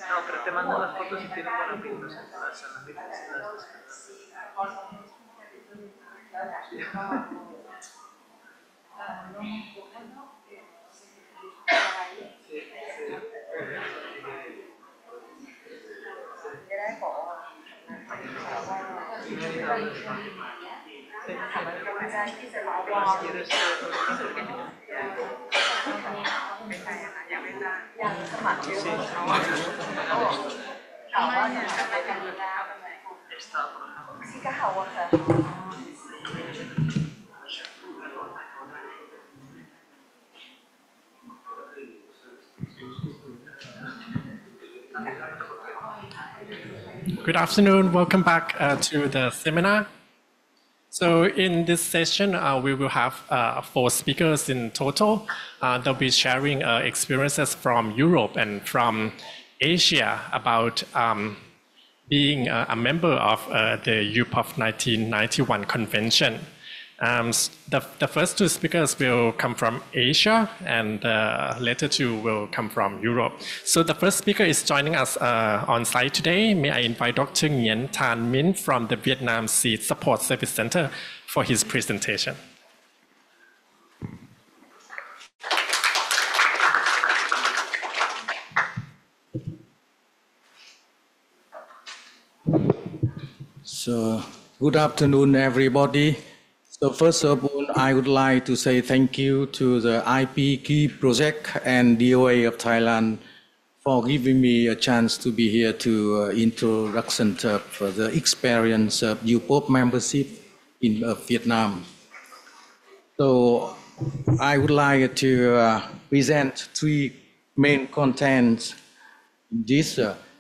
No, pero te mando las fotos y tienen buena pinta, o sea, las Good afternoon. Welcome back to the seminar. So in this session, we will have 4 speakers in total. They'll be sharing experiences from Europe and from Asia about being a member of the UPOV 1991 convention. The first 2 speakers will come from Asia, and the later 2 will come from Europe. So the first speaker is joining us on site today. May I invite Dr. Nguyen Thanh Minh from the Vietnam Seed Support Service Center for his presentation. So, good afternoon, everybody. So first of all, I would like to say thank you to the IP project and DOA of Thailand for giving me a chance to be here to introduction for the experience of UPOV membership in Vietnam. So I would like to present 3 main contents in this.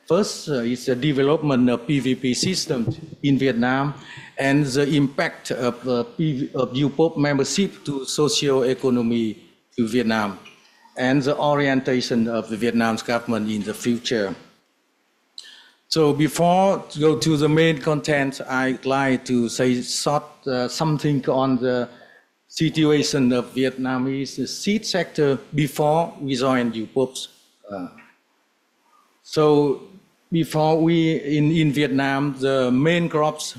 First is the development of PVP systems in Vietnam and the impact of UPOV membership to socio-economy to Vietnam and the orientation of the Vietnam's government in the future. So before to go to the main content, I'd like to say something on the situation of Vietnamese seed sector before we joined UPOV. So before we in Vietnam, the main crops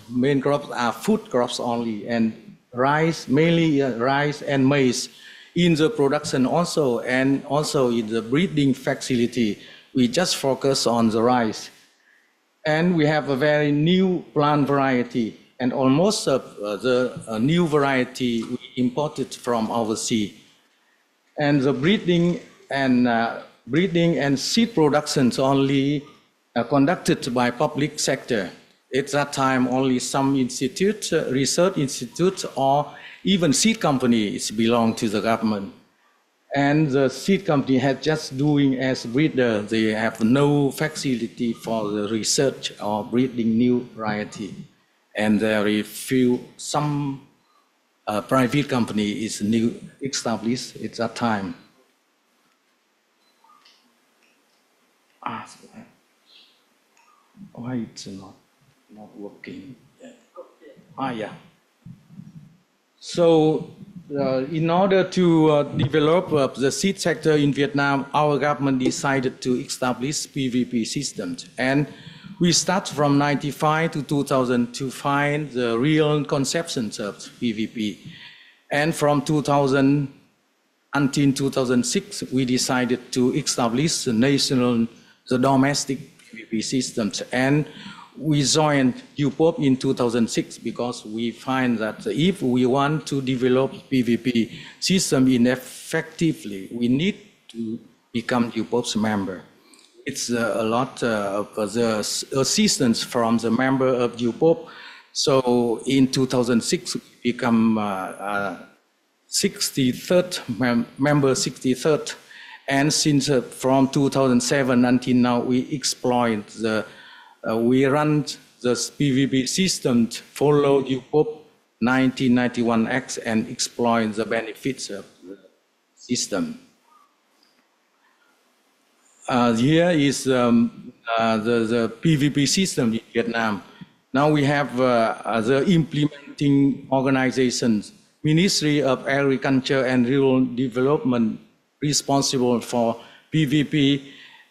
are food crops only, and rice, mainly rice and maize. In the production also, and also in the breeding facility, we just focus on the rice. And we have a very new plant variety, and almost the new variety we imported from overseas. And the breeding and seed productions only conducted by public sector. At that time, only some institute, research institutes, or even seed companies belong to the government. And the seed company had just doing as breeder. They have no facility for the research or breeding new variety. And very few, some private company is new established at that time. Why it's not working? Yeah. So in order to develop the seed sector in Vietnam, our government decided to establish PVP systems. And we start from 95 to 2000 to find the real conceptions of PVP. And from 2000 until 2006, we decided to establish the domestic PVP systems. And we joined UPOV in 2006 because we find that if we want to develop PVP system effectively, we need to become UPOV's member. It's a lot of the assistance from the member of UPOV. So in 2006, we become 63rd, member 63rd. And since from 2007 until now, we exploit we run the PVP system, follow UPOV 1991 Acts and exploit the benefits of the system. Here is the PVP system in Vietnam. Now we have the implementing organizations, Ministry of Agriculture and Rural Development responsible for PVP,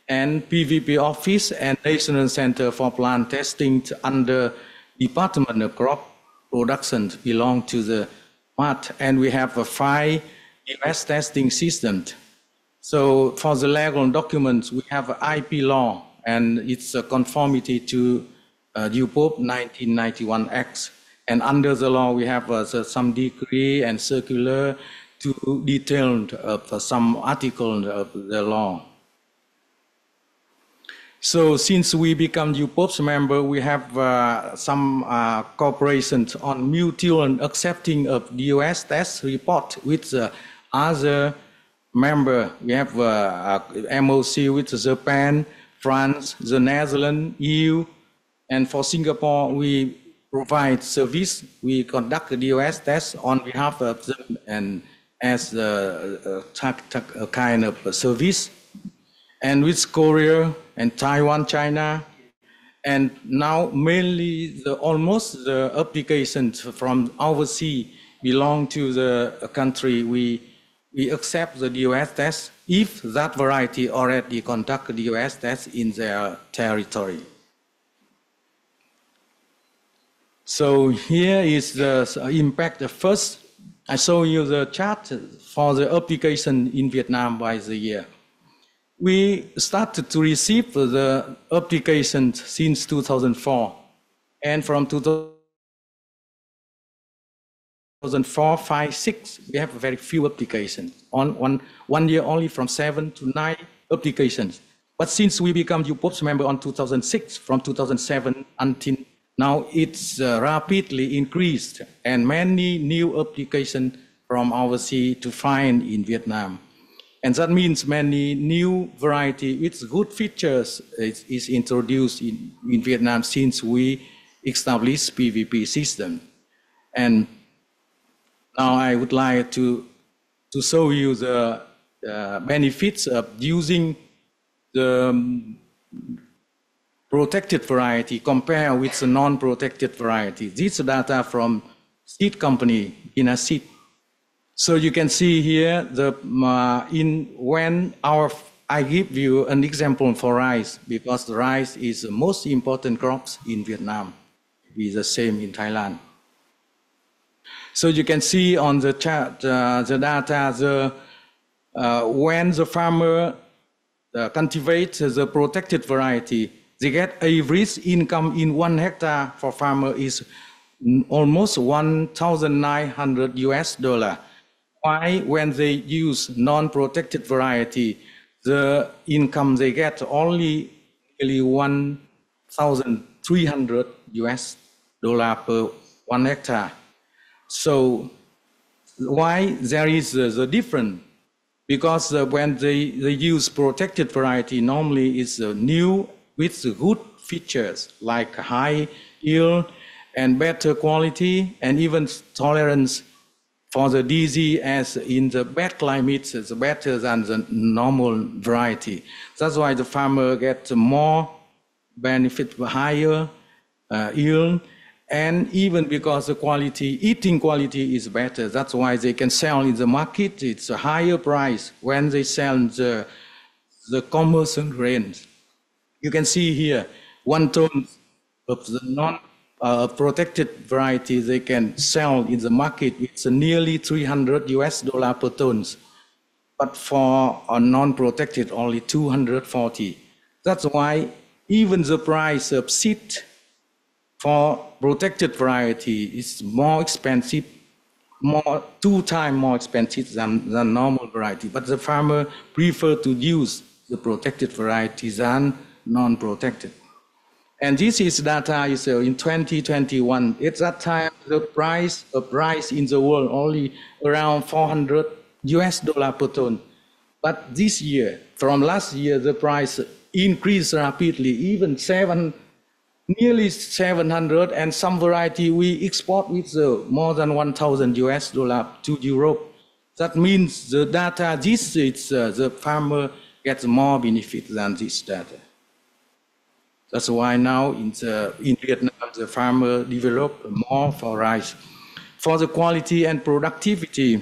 and PVP Office and National Center for Plant Testing under Department of Crop Production belong to the MAT, and we have 5 US testing systems. So for the legal documents, we have IP law, and it's a conformity to UPOV 1991 Acts. And under the law, we have some decree and circular to detail some articles of the law. So since we become UPOV's member, we have some cooperation on mutual accepting of the US test report with other member. We have MOC with Japan, France, the Netherlands, EU, and for Singapore, we provide service. We conduct the US test on behalf of them and as a kind of service. And with Korea and Taiwan, China, and now mainly almost the applications from overseas belong to the country we accept the US test if that variety already conduct the US test in their territory. So here is the impact. First, I show you the chart for the application in Vietnam by the year. We started to receive the applications since 2004, and from 2004, 5, 6, we have very few applications. On one year only from 7 to 9 applications. But since we become UPOV's member on 2006, from 2007 until now, it's rapidly increased, and many new applications from overseas to find in Vietnam. And that means many new variety with good features is introduced in Vietnam since we established PVP system. And now I would like to show you the benefits of using the protected variety compared with the non-protected variety. This data from seed company in a seed. So you can see here I give you an example for rice, because the rice is the most important crops in Vietnam. It's the same in Thailand. So you can see on the chart, the data, when the farmer cultivates the protected variety, they get average income in 1 hectare for farmer is almost $1,900. Why? When they use non-protected variety, the income they get only nearly $1,300 per 1 hectare. So why there is the difference? Because when they use protected variety, normally it's new with good features like high yield and better quality and even tolerance for the disease, as in the bad climates, it's better than the normal variety. That's why the farmer gets more benefit, higher yield, and even because the quality, eating quality is better. That's why they can sell in the market. It's a higher price when they sell the commercial grains. You can see here 1 ton of the non-protected variety they can sell in the market. It's nearly $300 per ton. But for a non-protected, only 240. That's why even the price of seed for protected variety is more expensive, 2 times more expensive than normal variety. But the farmer prefer to use the protected variety than non-protected. And this is data is in 2021. At that time, the price of rice in the world only around $400 per ton. But this year, from last year, the price increased rapidly, even nearly 700, and some variety we export with more than $1,000 to Europe. That means the data, the farmer gets more benefit than this data. That's why now in Vietnam, the farmer develop more for rice. For the quality and productivity,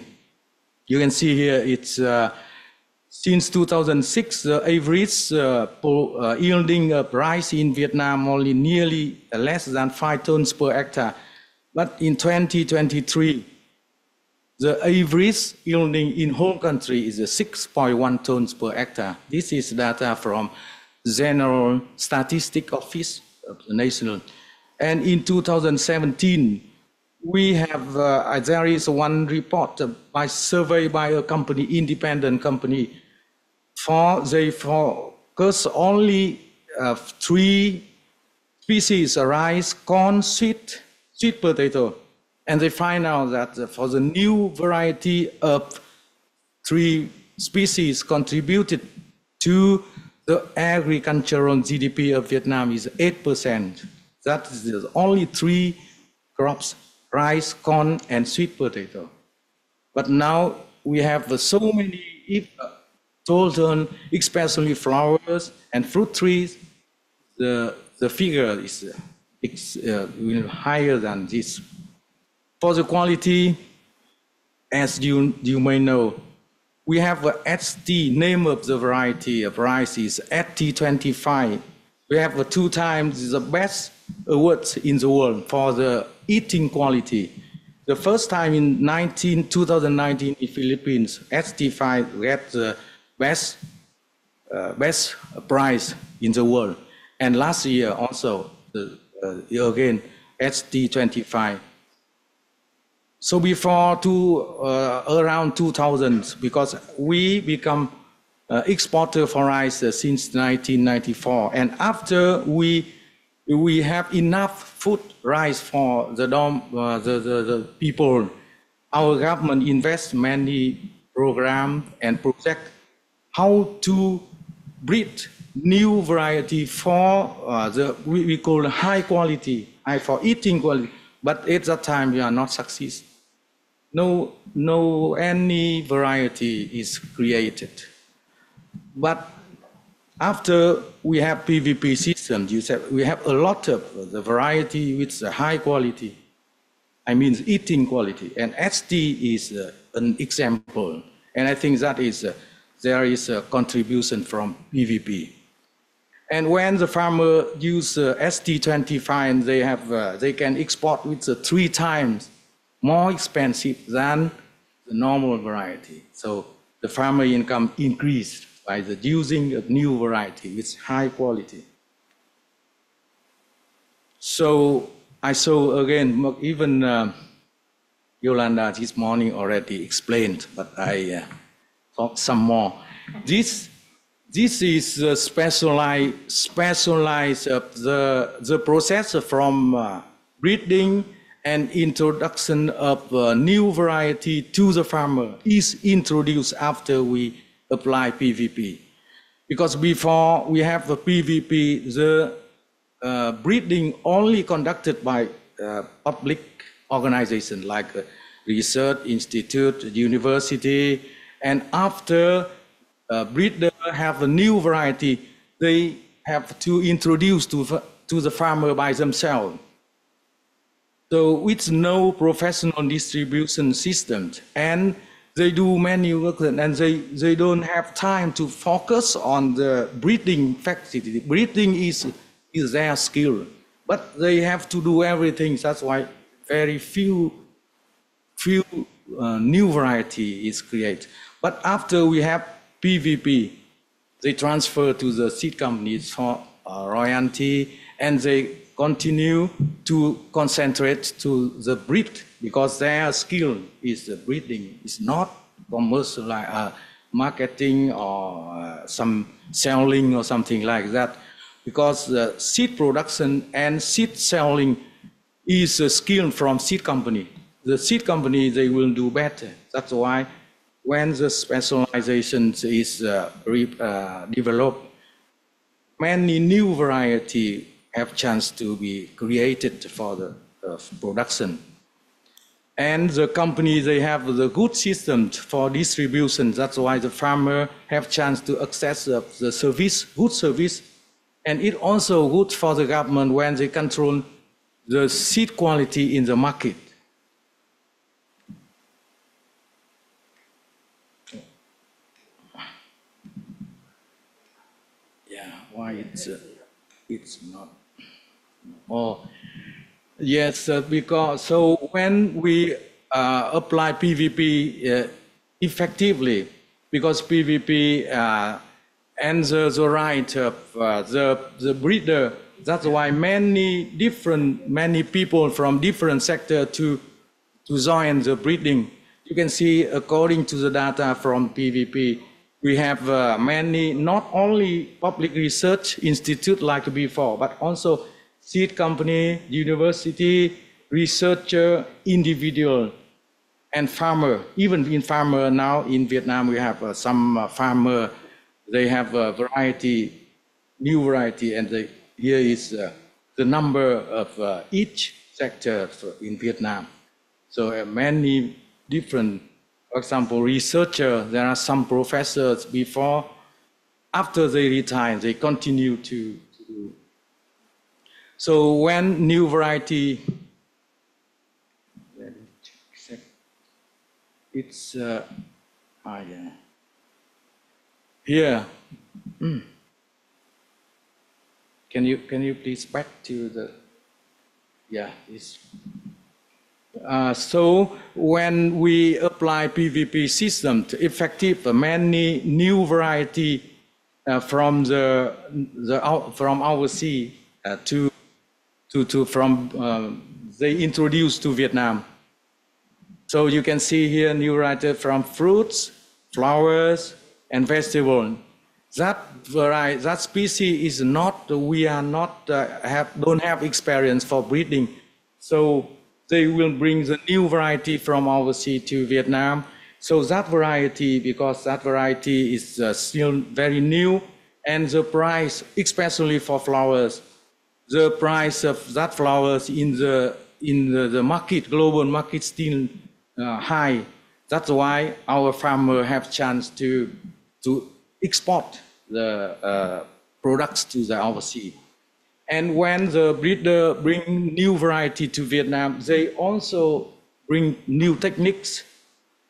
you can see here it's since 2006, the average yielding of rice in Vietnam only nearly less than 5 tons per hectare. But in 2023, the average yielding in whole country is 6.1 tons per hectare. This is data from General Statistics Office of the National. And in 2017, we have, there is one report by survey by a company, independent company, they focus only 3 species, rice, corn, sweet potato. And they find out that for the new variety of 3 species contributed to the agricultural GDP of Vietnam is 8%. That is only 3 crops, rice, corn, and sweet potato. But now we have so many total, especially flowers and fruit trees. The figure is higher than this. For the quality, as you may know, we have a ST, name of the variety of rice is ST25. We have 2 times the best awards in the world for the eating quality. The first time in 2019 in Philippines, ST5 get the best prize in the world. And last year also, again, ST25. So before around 2000, because we become exporter for rice since 1994, and after we have enough food rice for the people, our government invests many programs and projects how to breed new variety for we call high quality, for eating quality. But at that time we are not success. No any variety is created. But after we have PVP system, you said we have a lot of the variety with the high quality. I mean eating quality, and ST is an example. And I think that is there is a contribution from PVP. And when the farmer use ST25, they can export with 3 times more expensive than the normal variety. So the farmer income increased by the using of new variety with high quality. So I saw again, even Yolanda this morning already explained, but I talk some more. This is specialized the process from breeding and introduction of new variety to the farmer is introduced after we apply PVP. Because before we have the PVP, the breeding only conducted by public organizations like research institute, university, and after breeder have a new variety, they have to introduce to the farmer by themselves. So with no professional distribution systems, and they do many work, and they don't have time to focus on the breeding facility. Breeding is their skill, but they have to do everything. That's why very few new variety is created. But after we have PVP, they transfer to the seed companies for royalty, and they continue to concentrate to the breed because their skill is the breeding. It's not commercial like marketing or some selling or something like that. Because the seed production and seed selling is a skill from seed company. The seed company, they will do better. That's why when the specialization is developed, many new variety have chance to be created for the production. And the company, they have the good system for distribution. That's why the farmer have chance to access the service, good service. And it also good for the government when they control the seed quality in the market. Yeah, why it's not. Oh, yes, because so when we apply PVP effectively, because PVP answers the right of the breeder, that's why many people from different sectors to join the breeding. You can see according to the data from PVP, we have many, not only public research institute like before, but also seed company, university, researcher, individual, and farmer. Even in farmer now in Vietnam, we have some farmer, they have a variety, new variety, and here is the number of each sector in Vietnam. So many different, for example, researcher, there are some professors before, after they retire, they continue to do. So when new variety, it's, yeah. Here, can you please back to the, yeah, it's, so when we apply PVP system to effective many new variety from from overseas they introduced to Vietnam. So you can see here new variety from fruits, flowers, and vegetable. That variety, that species is not, we are not don't have experience for breeding. So they will bring the new variety from overseas to Vietnam, So that variety, because that variety is still very new, and the price, especially for flowers, the price of that flowers in the market, global market, still high. That's why our farmer have chance to export the products to the overseas. And when the breeder bring new variety to Vietnam, they also bring new techniques.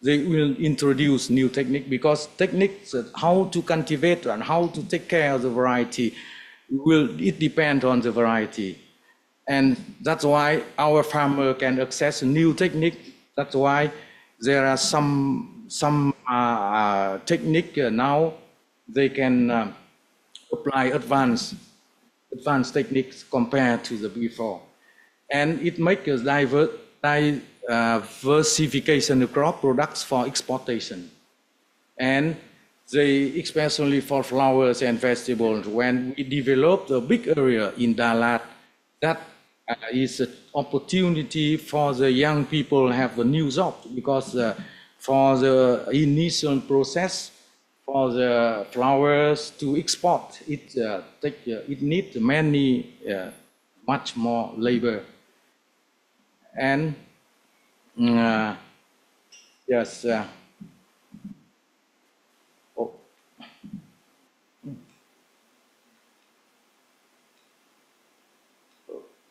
They will introduce new technique, because techniques how to cultivate and how to take care of the variety it depends on the variety. And that's why our farmer can access new technique. That's why there are some technique now they can apply advanced techniques compared to the before. And it makes a diversification of crop products for exportation. And especially for flowers and vegetables, when we develop a big area in Dalat, that is an opportunity for the young people have a new job, because for the initial process, for the flowers to export, it needs much more labor. And yes,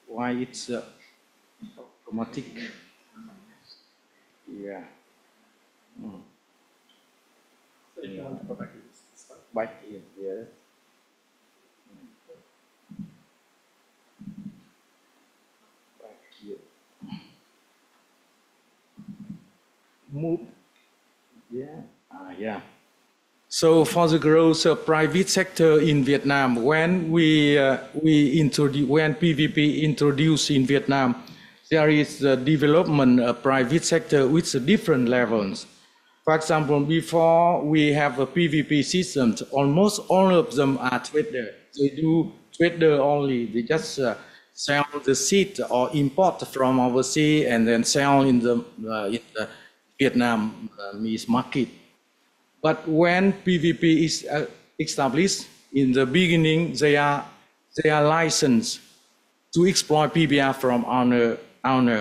why it's automatic? Yeah. So if you want to go back to this one. Back here, yeah. Back here. Move. Yeah. Yeah. So for the growth of private sector in Vietnam, when when PVP introduced in Vietnam, there is the development of private sector with different levels. For example, before we have a PVP system, almost all of them are trader. They do trader only. They just sell the seed or import from overseas and then sell in the Vietnam market. But when PVP is established, in the beginning, they are licensed to exploit PBR from owner.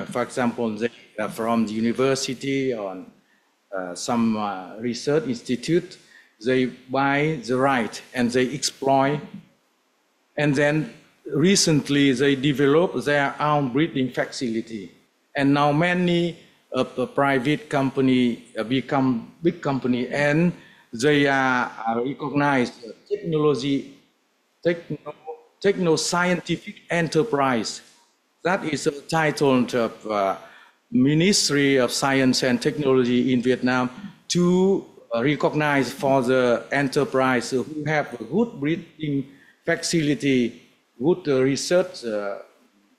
For example, they are from the university or some research institute. They buy the right and they exploit. And then recently, they develop their own breeding facility. And now many of the private company become big company, and they are recognized techno-scientific enterprise. That is a title of Ministry of Science and Technology in Vietnam to recognize for the enterprise who have a good breeding facility, good research,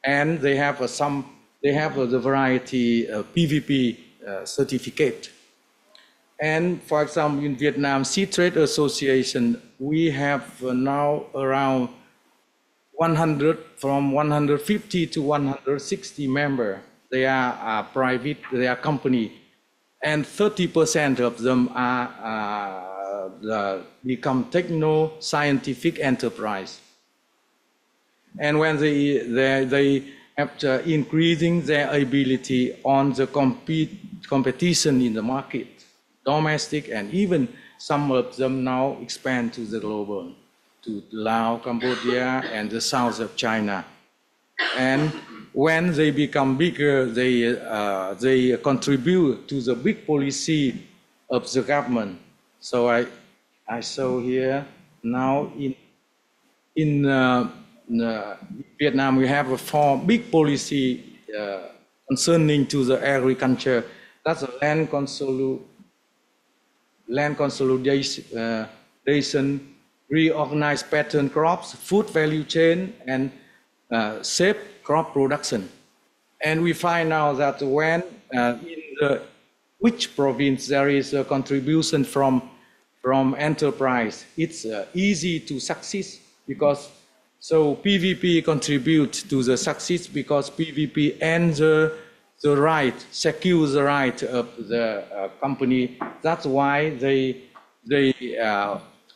and they have the variety PVP certificate. And for example, in Vietnam Seed Trade Association, we have now around 150 to 160 members. They are private, they are company, and 30% of them are become techno-scientific enterprise. And when they have increasing their ability on the competition in the market, domestic, and even some of them now expand to the global, to Laos, Cambodia, and the south of China. And when they become bigger, they contribute to the big policy of the government. So I show here now in Vietnam we have 4 big policy concerning to the agriculture. That's a land consolidation, reorganize pattern crops, food value chain, and safe crop production. And we find out that when in which province there is a contribution from enterprise, it's easy to succeed, because so PVP contributes to the success because PVP enter the right, secure the right of the company. That's why they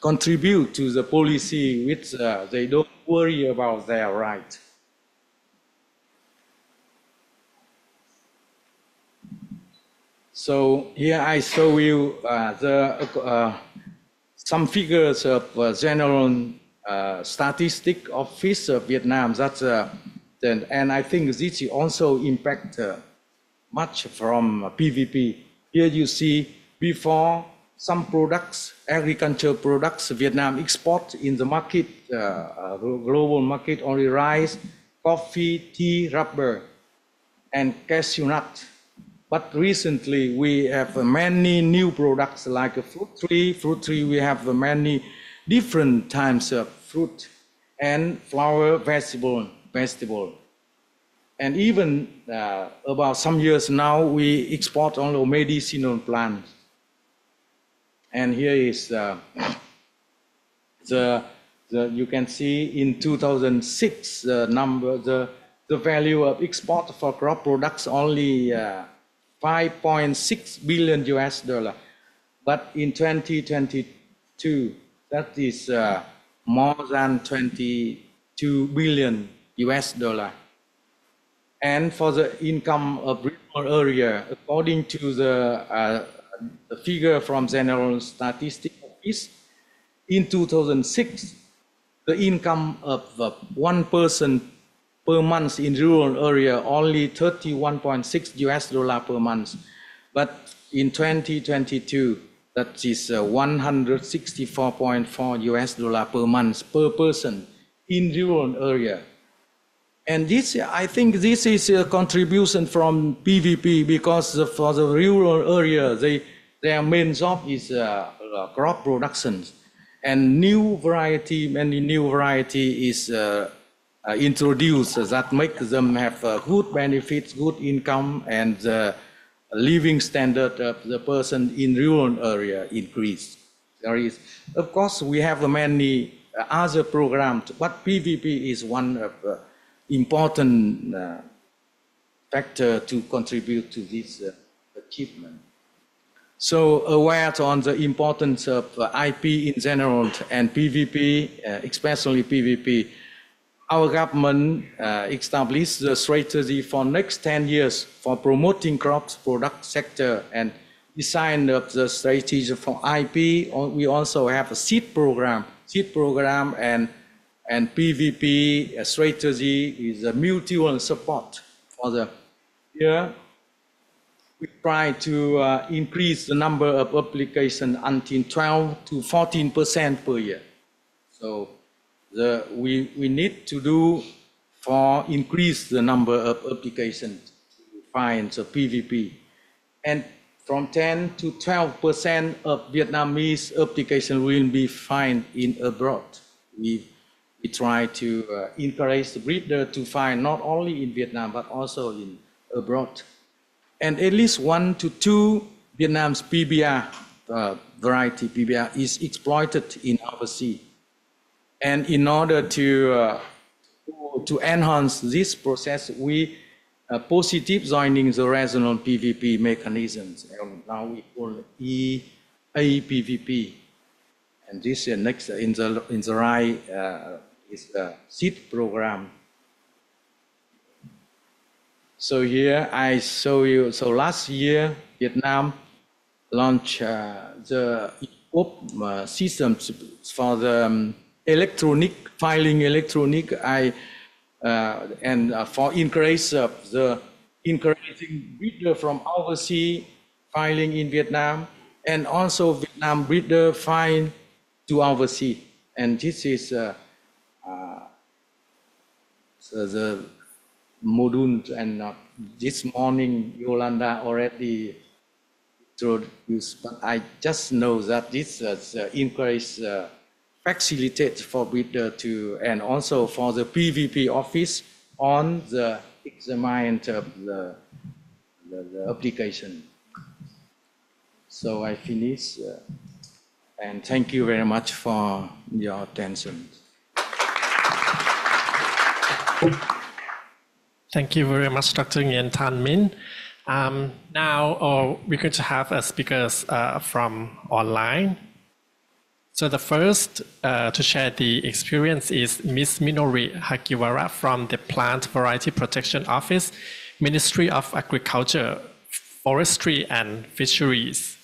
contribute to the policy which they don't worry about their right. So here I show you some figures of general statistic of fish of Vietnam. That's and I think this also impact much from PVP. Here you see before some products, agriculture products, Vietnam export in the market, global market, only rice, coffee, tea, rubber, and cashew nut. But recently we have many new products like a fruit tree. Fruit tree, we have many different types of fruit and flower, vegetable. And even about some years now, we export only medicinal plants. And here is you can see in 2006 the value of export for crop products only 5.6 billion US dollar, but in 2022 that is more than 22 billion US dollar. And for the income of rural area, according to the figure from General Statistics Office, in 2006, the income of one person per month in rural area only 31.6 US dollar per month. But in 2022, that is 164.4 US dollar per month per person in rural area. And this, I think this is a contribution from PVP because for the rural area, their main job is crop production. And many new variety is introduced that make them have good benefits, good income, and the living standard of the person in rural area increase. There is, of course, we have many other programs, but PVP is one of important factor to contribute to this achievement. So aware on the importance of IP in general and PVP, especially PVP, our government established the strategy for next 10 years for promoting crops product sector and design of the strategy for IP. We also have a seed program and PVP strategy is a mutual support for the year. We try to increase the number of applications until 12 to 14% per year. So we need to do for increase the number of applications to find the PVP. And from 10 to 12% of Vietnamese application will be found in abroad. We try to encourage the breeder to find not only in Vietnam, but also in abroad. And at least 1 to 2 Vietnam's PBR, variety PBR, is exploited in our sea. And in order to enhance this process, we positive joining the regional PVP mechanisms. And now we call EAPVP. And this next in the right is the seed program. So here I show you. So last year Vietnam launched the UPOV systems for the electronic filing and for increase of the encouraging breeder from overseas filing in Vietnam, and also Vietnam breeder file to overseas. And this is the module, and this morning Yolanda already introduced, but I just know that this increase facilitate for breeder to, and also for the PVP office on the examination of the application. So I finish, and thank you very much for your attention. Thank you very much, Dr. Nguyen, Thanh, Minh. Now we're going to have speakers from online. So the first to share the experience is Ms. Minori Hagiwara from the Plant Variety Protection Office, Ministry of Agriculture, Forestry and Fisheries.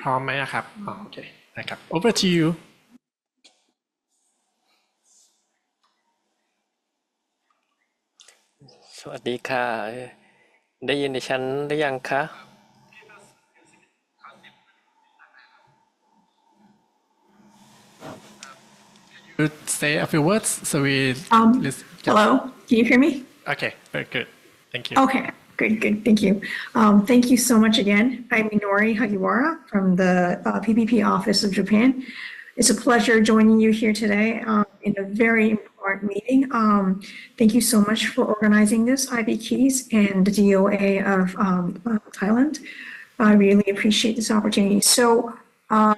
พร้อมไหมครับโอเคนะครับ over to you สวัสดีค่ะได้ยินดิฉันหรือยังคะ You say a few words so we hello, can you hear me? Okay, very good. Thank you. Okay, good. Thank you. Thank you so much again. I'm Minori Hagiwara from the PPP office of Japan. It's a pleasure joining you here today in a very important meeting. Thank you so much for organizing this, IB Keys and the DOA of Thailand. I really appreciate this opportunity. So I'm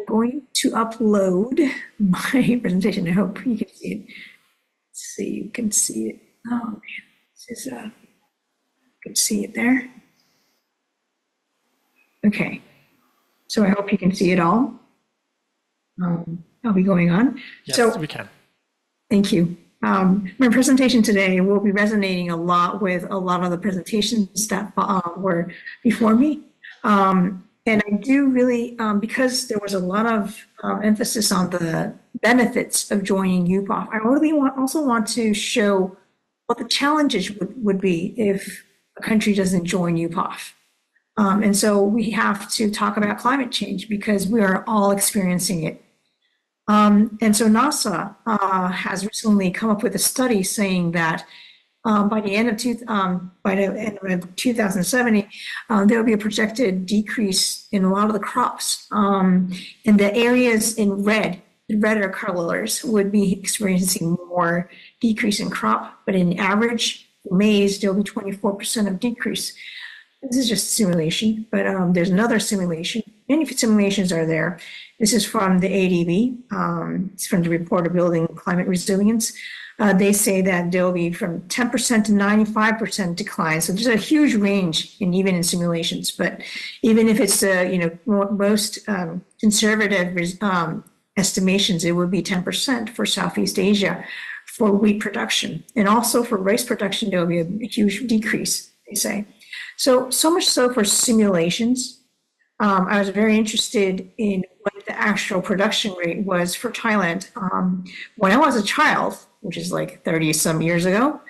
going to upload my presentation. I hope you can see it. Let's see, you can see it. Oh man, this is you can see it there. Okay, so I hope you can see it all. I'll be going on. Yes, so, we can. Thank you. My presentation today will be resonating a lot with a lot of the presentations that were before me. And I do really, because there was a lot of emphasis on the benefits of joining UPOV, I really also want to show what the challenges would be if a country doesn't join UPOV. And so we have to talk about climate change because we are all experiencing it. And so NASA has recently come up with a study saying that by the end of 2070, there will be a projected decrease in a lot of the crops. And the areas in redder colors would be experiencing more decrease in crop, but in average maize, there'll be 24% of decrease. This is just a simulation, but there's another simulation. Many simulations are there. This is from the ADB. It's from the Report of Building Climate Resilience. They say that there'll be from 10% to 95% decline. So there's a huge range, even in simulations. But even if it's most conservative estimations, it would be 10% for Southeast Asia for wheat production, and also for rice production, there will be a huge decrease. They say. So much so for simulations. I was very interested in what the actual production rate was for Thailand. When I was a child, which is like 30 some years ago,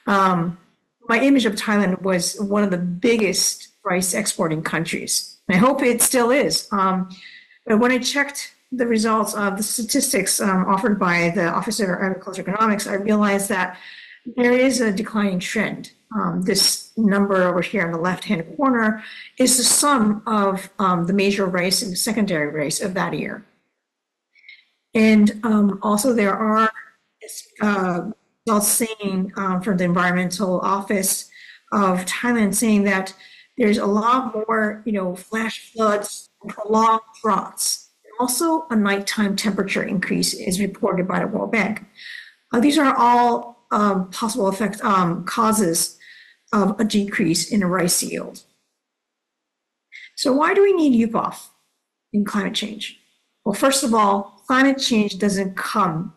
my image of Thailand was one of the biggest rice exporting countries. I hope it still is. But when I checked the results of the statistics offered by the Office of Agricultural Economics, I realized that there is a declining trend. This number over here in the left-hand corner is the sum of the major rice and secondary rice of that year. And also there are results saying from the Environmental Office of Thailand saying that there's a lot more, flash floods, prolonged droughts. Also, a nighttime temperature increase is reported by the World Bank. These are all possible effects, causes of a decrease in the rice yield. So why do we need UPOV in climate change? Well, first of all, climate change doesn't come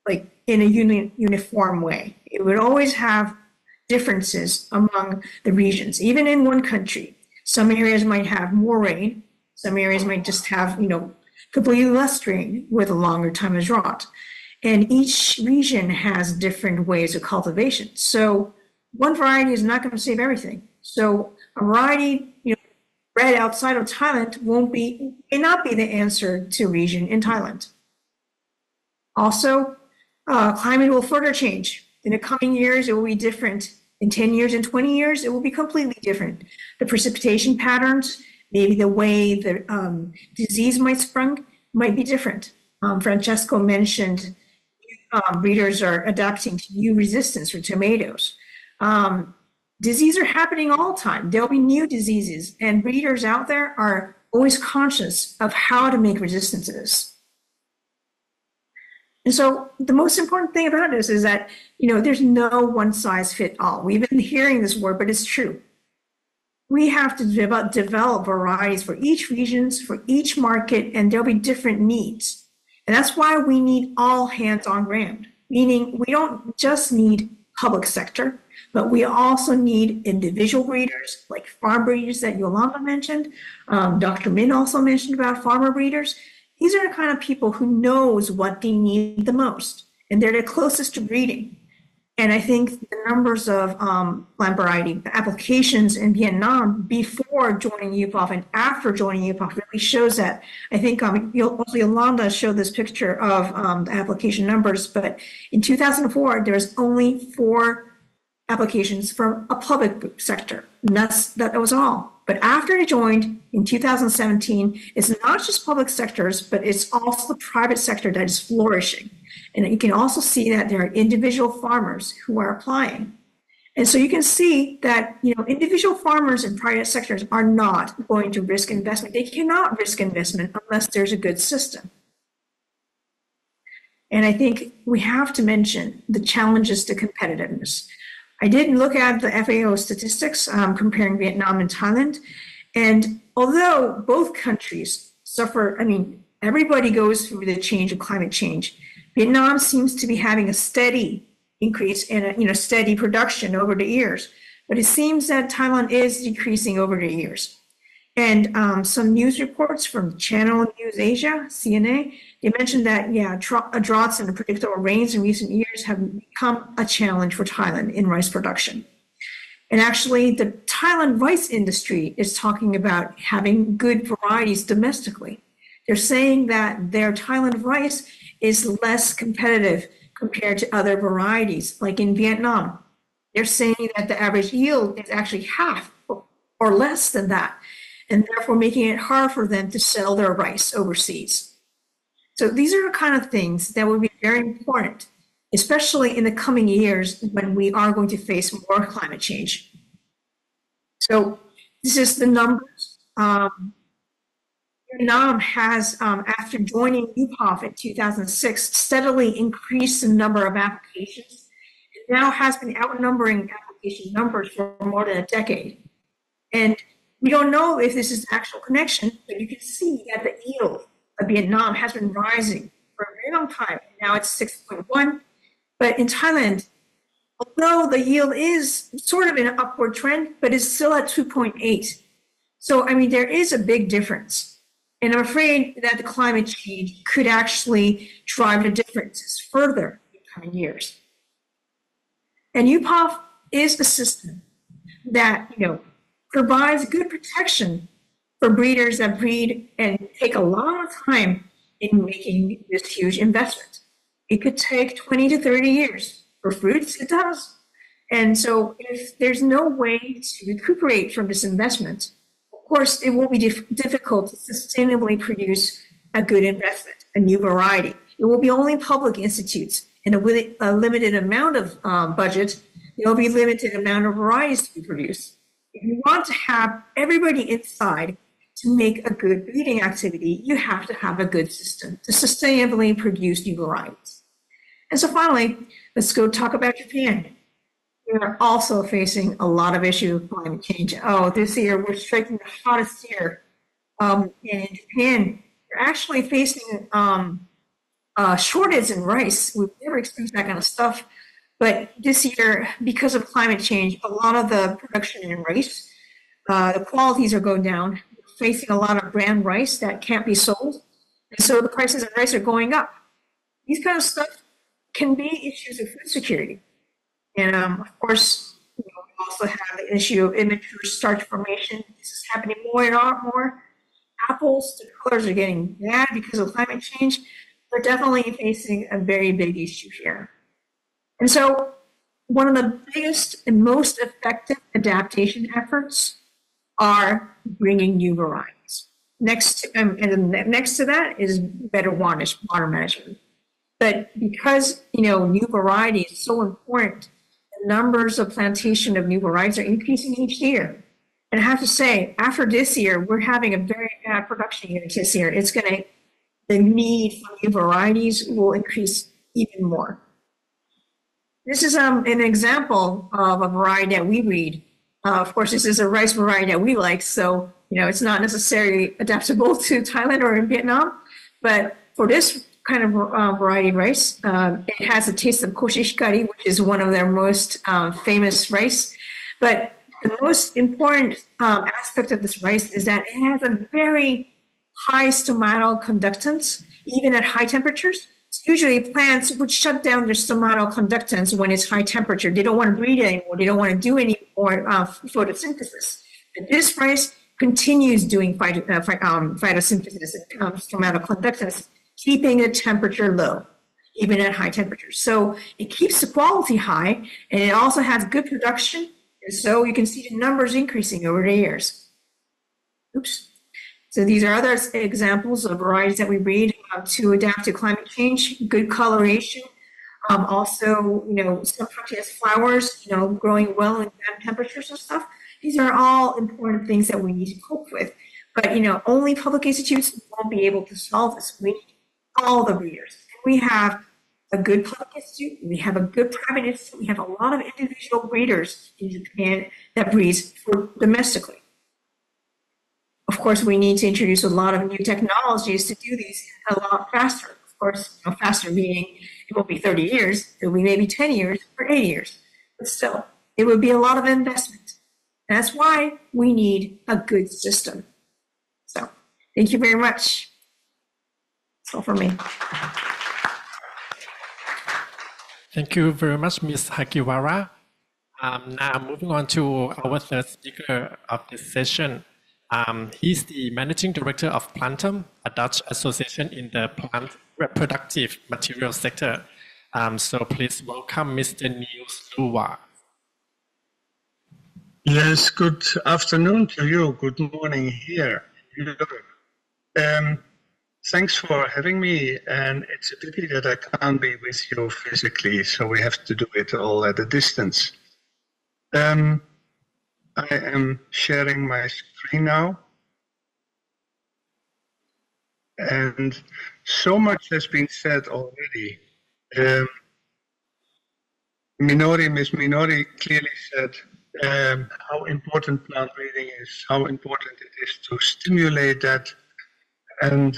like in a uniform way. It would always have differences among the regions, even in one country. Some areas might have more rain. Some areas might just have, completely less rain with a longer time of drought. And each region has different ways of cultivation. So one variety is not going to save everything. So a variety, bred outside of Thailand may not be the answer to region in Thailand. Also, climate will further change. In the coming years, it will be different. In 10 years and 20 years, it will be completely different. The precipitation patterns, maybe the way the disease might be different. Francesco mentioned breeders are adapting to new resistance for tomatoes. Diseases are happening all the time. There'll be new diseases, and breeders out there are always conscious of how to make resistance to this. And so the most important thing about this is that, there's no one size fit all. We've been hearing this word, but it's true. We have to develop varieties for each regions, for each market, and there'll be different needs. And that's why we need all hands on ground, meaning we don't just need public sector, but we also need individual breeders, like farm breeders that Yolanda mentioned. Dr. Minh also mentioned about farmer breeders. These are the kind of people who knows what they need the most, and they're the closest to breeding. And I think the numbers of plant variety applications in Vietnam before joining UPOV and after joining UPOV really shows that. I think Yolanda showed this picture of the application numbers, but in 2004, there was only 4 applications from a public sector. And that was all. But after I joined in 2017, it's not just public sectors, but it's also the private sector that is flourishing. And you can also see that there are individual farmers who are applying. And so you can see that, individual farmers and private sectors are not going to risk investment. They cannot risk investment unless there's a good system. And I think we have to mention the challenges to competitiveness. I did look at the FAO statistics comparing Vietnam and Thailand. And although both countries suffer, everybody goes through the change of climate change. Vietnam seems to be having a steady increase in steady production over the years. But it seems that Thailand is decreasing over the years. And some news reports from Channel News Asia, CNA, they mentioned that, droughts and unpredictable rains in recent years have become a challenge for Thailand in rice production. And actually, the Thailand rice industry is talking about having good varieties domestically. They're saying that their Thailand rice is less competitive compared to other varieties, like in Vietnam. They're saying that the average yield is actually half or less than that, and therefore making it hard for them to sell their rice overseas. So these are the kind of things that will be very important, especially in the coming years when we are going to face more climate change. So this is the numbers. Vietnam has, after joining UPOV in 2006, steadily increased the number of applications. It now has been outnumbering application numbers for more than a decade. And we don't know if this is an actual connection, but you can see that the yield of Vietnam has been rising for a very long time. Now it's 6.1. But in Thailand, although the yield is sort of in an upward trend, but it's still at 2.8. So, there is a big difference. And I'm afraid that the climate change could actually drive the differences further in coming years. And UPOV is a system that, provides good protection for breeders that breed and take a long time in making this huge investment. It could take 20 to 30 years. For fruits, it does. And so if there's no way to recuperate from this investment, of course, it will be difficult to sustainably produce a good investment, a new variety. It will be only public institutes and a limited amount of budget. There will be limited amount of varieties to be produced. If you want to have everybody inside to make a good breeding activity, you have to have a good system to sustainably produce new varieties. And so finally, let's go talk about Japan. We are also facing a lot of issues with climate change. This year we're striking the hottest year. In Japan, we're actually facing shortage in rice. We've never experienced that kind of stuff. But this year, because of climate change, a lot of the production in rice, the qualities are going down. We're facing a lot of brand rice that can't be sold. And so the prices of rice are going up. These kind of stuff can be issues of food security. And of course, we also have the issue of immature starch formation. This is happening more and more. Apples, the colors are getting bad because of climate change. We're definitely facing a very big issue here. And so one of the biggest and most effective adaptation efforts are bringing new varieties. Next to that is better water management. But because new variety is so important, the numbers of plantation of new varieties are increasing each year. And I have to say, after this year, we're having a very bad production year this year. The need for new varieties will increase even more. This is an example of a variety that we breed. Of course, this is a rice variety that we like, so it's not necessarily adaptable to Thailand or in Vietnam. But for this kind of variety of rice, it has a taste of Copa-Cogeca, which is one of their most famous rice. But the most important aspect of this rice is that it has a very high stomatal conductance, even at high temperatures. So usually plants would shut down their stomatal conductance when it's high temperature. They don't want to breed anymore. They don't want to do any more photosynthesis. But this rice continues doing photosynthesis and stomatal conductance, keeping the temperature low, even at high temperatures. So it keeps the quality high, and it also has good production. And so you can see the numbers increasing over the years. Oops. So these are other examples of varieties that we breed to adapt to climate change, good coloration. Also, some fructious flowers, growing well in bad temperatures and stuff. These are all important things that we need to cope with. But, only public institutes won't be able to solve this. We need all the breeders. We have a good public institute, we have a good private institute, we have a lot of individual breeders in Japan that breeds for domestically. Of course, we need to introduce a lot of new technologies to do these a lot faster. Of course, faster meaning it won't be 30 years, it will be maybe 10 years or 8 years. But still, it would be a lot of investment. That's why we need a good system. So, thank you very much. That's all for me. Thank you very much, Ms. Hagiwara. Now moving on to our third speaker of this session. He's the Managing Director of Plantum, a Dutch association in the plant reproductive material sector. So please welcome Mr. Niels Louwaars. Yes, good afternoon to you. Good morning here. Thanks for having me, and it's a pity that I can't be with you physically, so we have to do it all at a distance. I am sharing my screen now, and so much has been said already. Miss Minori clearly said how important plant breeding is, how important it is to stimulate that. And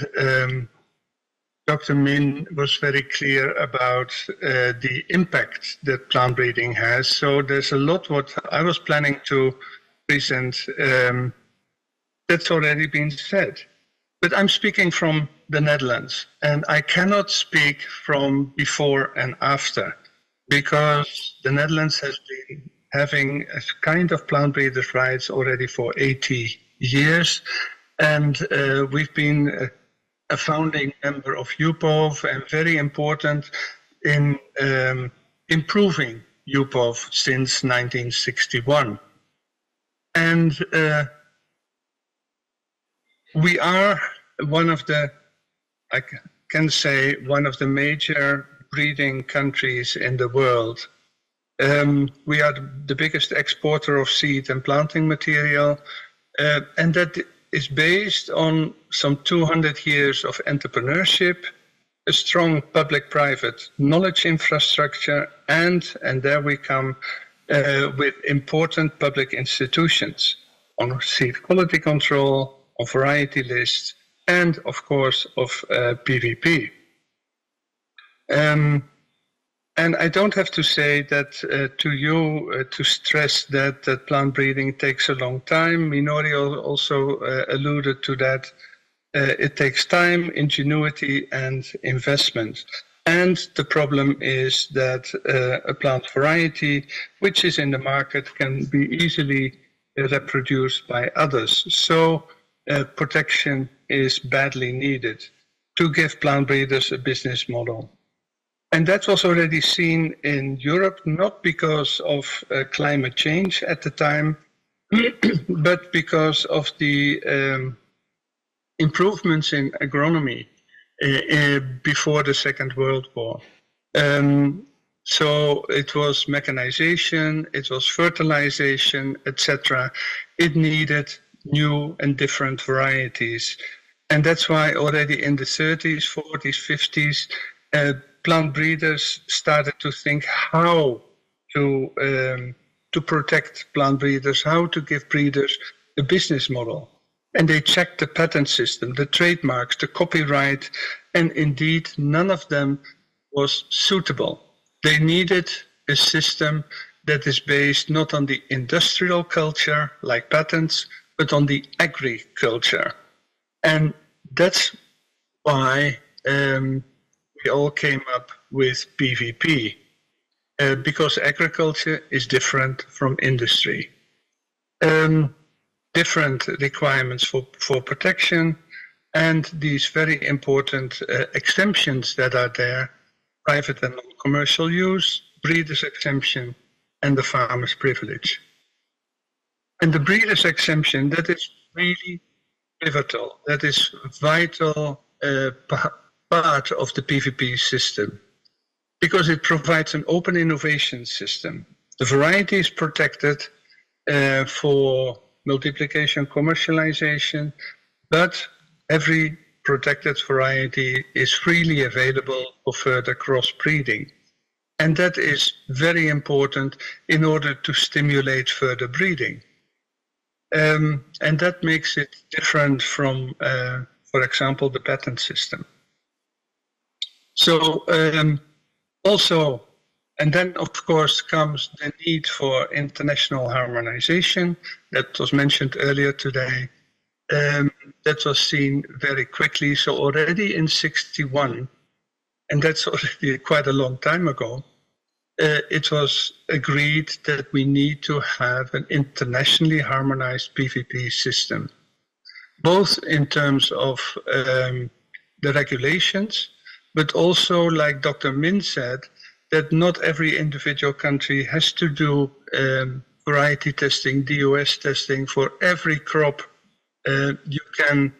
Dr. Minh was very clear about the impact that plant breeding has. So there's a lot what I was planning to present that's already been said. But I'm speaking from the Netherlands, and I cannot speak from before and after, because the Netherlands has been having a kind of plant breeders' rights already for 80 years. And we've been a founding member of UPOV and very important in improving UPOV since 1961. And we are one of the, I can say, one of the major breeding countries in the world. We are the biggest exporter of seed and planting material, and that is based on some 200 years of entrepreneurship, a strong public-private knowledge infrastructure, and there we come with important public institutions on seed quality control, on variety lists, and of course of PVP. And I don't have to say that to you to stress that plant breeding takes a long time. Minori also alluded to that. It takes time, ingenuity, and investment. And the problem is that a plant variety which is in the market can be easily reproduced by others. So protection is badly needed to give plant breeders a business model. And that was already seen in Europe, not because of climate change at the time, but because of the improvements in agronomy before the Second World War. So it was mechanization, it was fertilization, etc. It needed new and different varieties. And that's why already in the 30s, 40s, 50s, plant breeders started to think how to protect plant breeders, how to give breeders a business model. And they checked the patent system, the trademarks, the copyright, and indeed none of them was suitable. They needed a system that is based not on the industrial culture like patents, but on the agriculture. And that's why we all came up with PVP, because agriculture is different from industry. Different requirements for protection, and these very important exemptions that are there: private and non-commercial use, breeder's exemption, and the farmer's privilege. And the breeder's exemption, that is really pivotal, that is vital part of the PVP system, because it provides an open innovation system. The variety is protected for multiplication, commercialization, but every protected variety is freely available for further crossbreeding. And that is very important in order to stimulate further breeding. And that makes it different from, for example, the patent system. So also, and then of course comes the need for international harmonization that was mentioned earlier today. That was seen very quickly. So already in '61, and that's already quite a long time ago, it was agreed that we need to have an internationally harmonized PVP system, both in terms of the regulations, but also, like Dr. Minh said, that not every individual country has to do variety testing, DOS testing for every crop. You can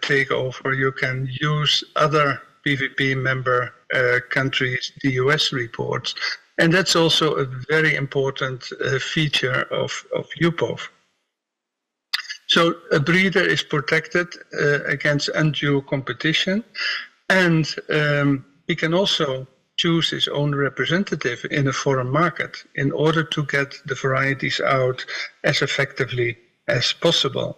take over, you can use other PVP member countries' DOS reports. And that's also a very important feature of UPOV. So a breeder is protected against undue competition, and he can also choose his own representative in a foreign market in order to get the varieties out as effectively as possible.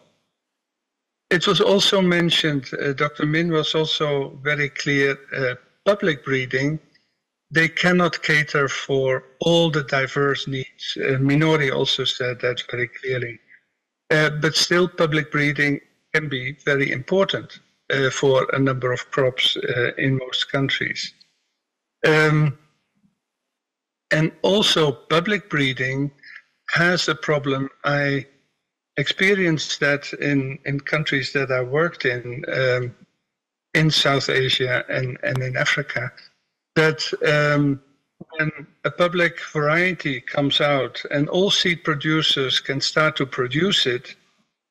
It was also mentioned, Dr. Minh was also very clear, public breeding, they cannot cater for all the diverse needs. Minori also said that very clearly. But still, public breeding can be very important for a number of crops in most countries. And also, public breeding has a problem. I experienced that in countries that I worked in South Asia and in Africa, that when a public variety comes out and all seed producers can start to produce it,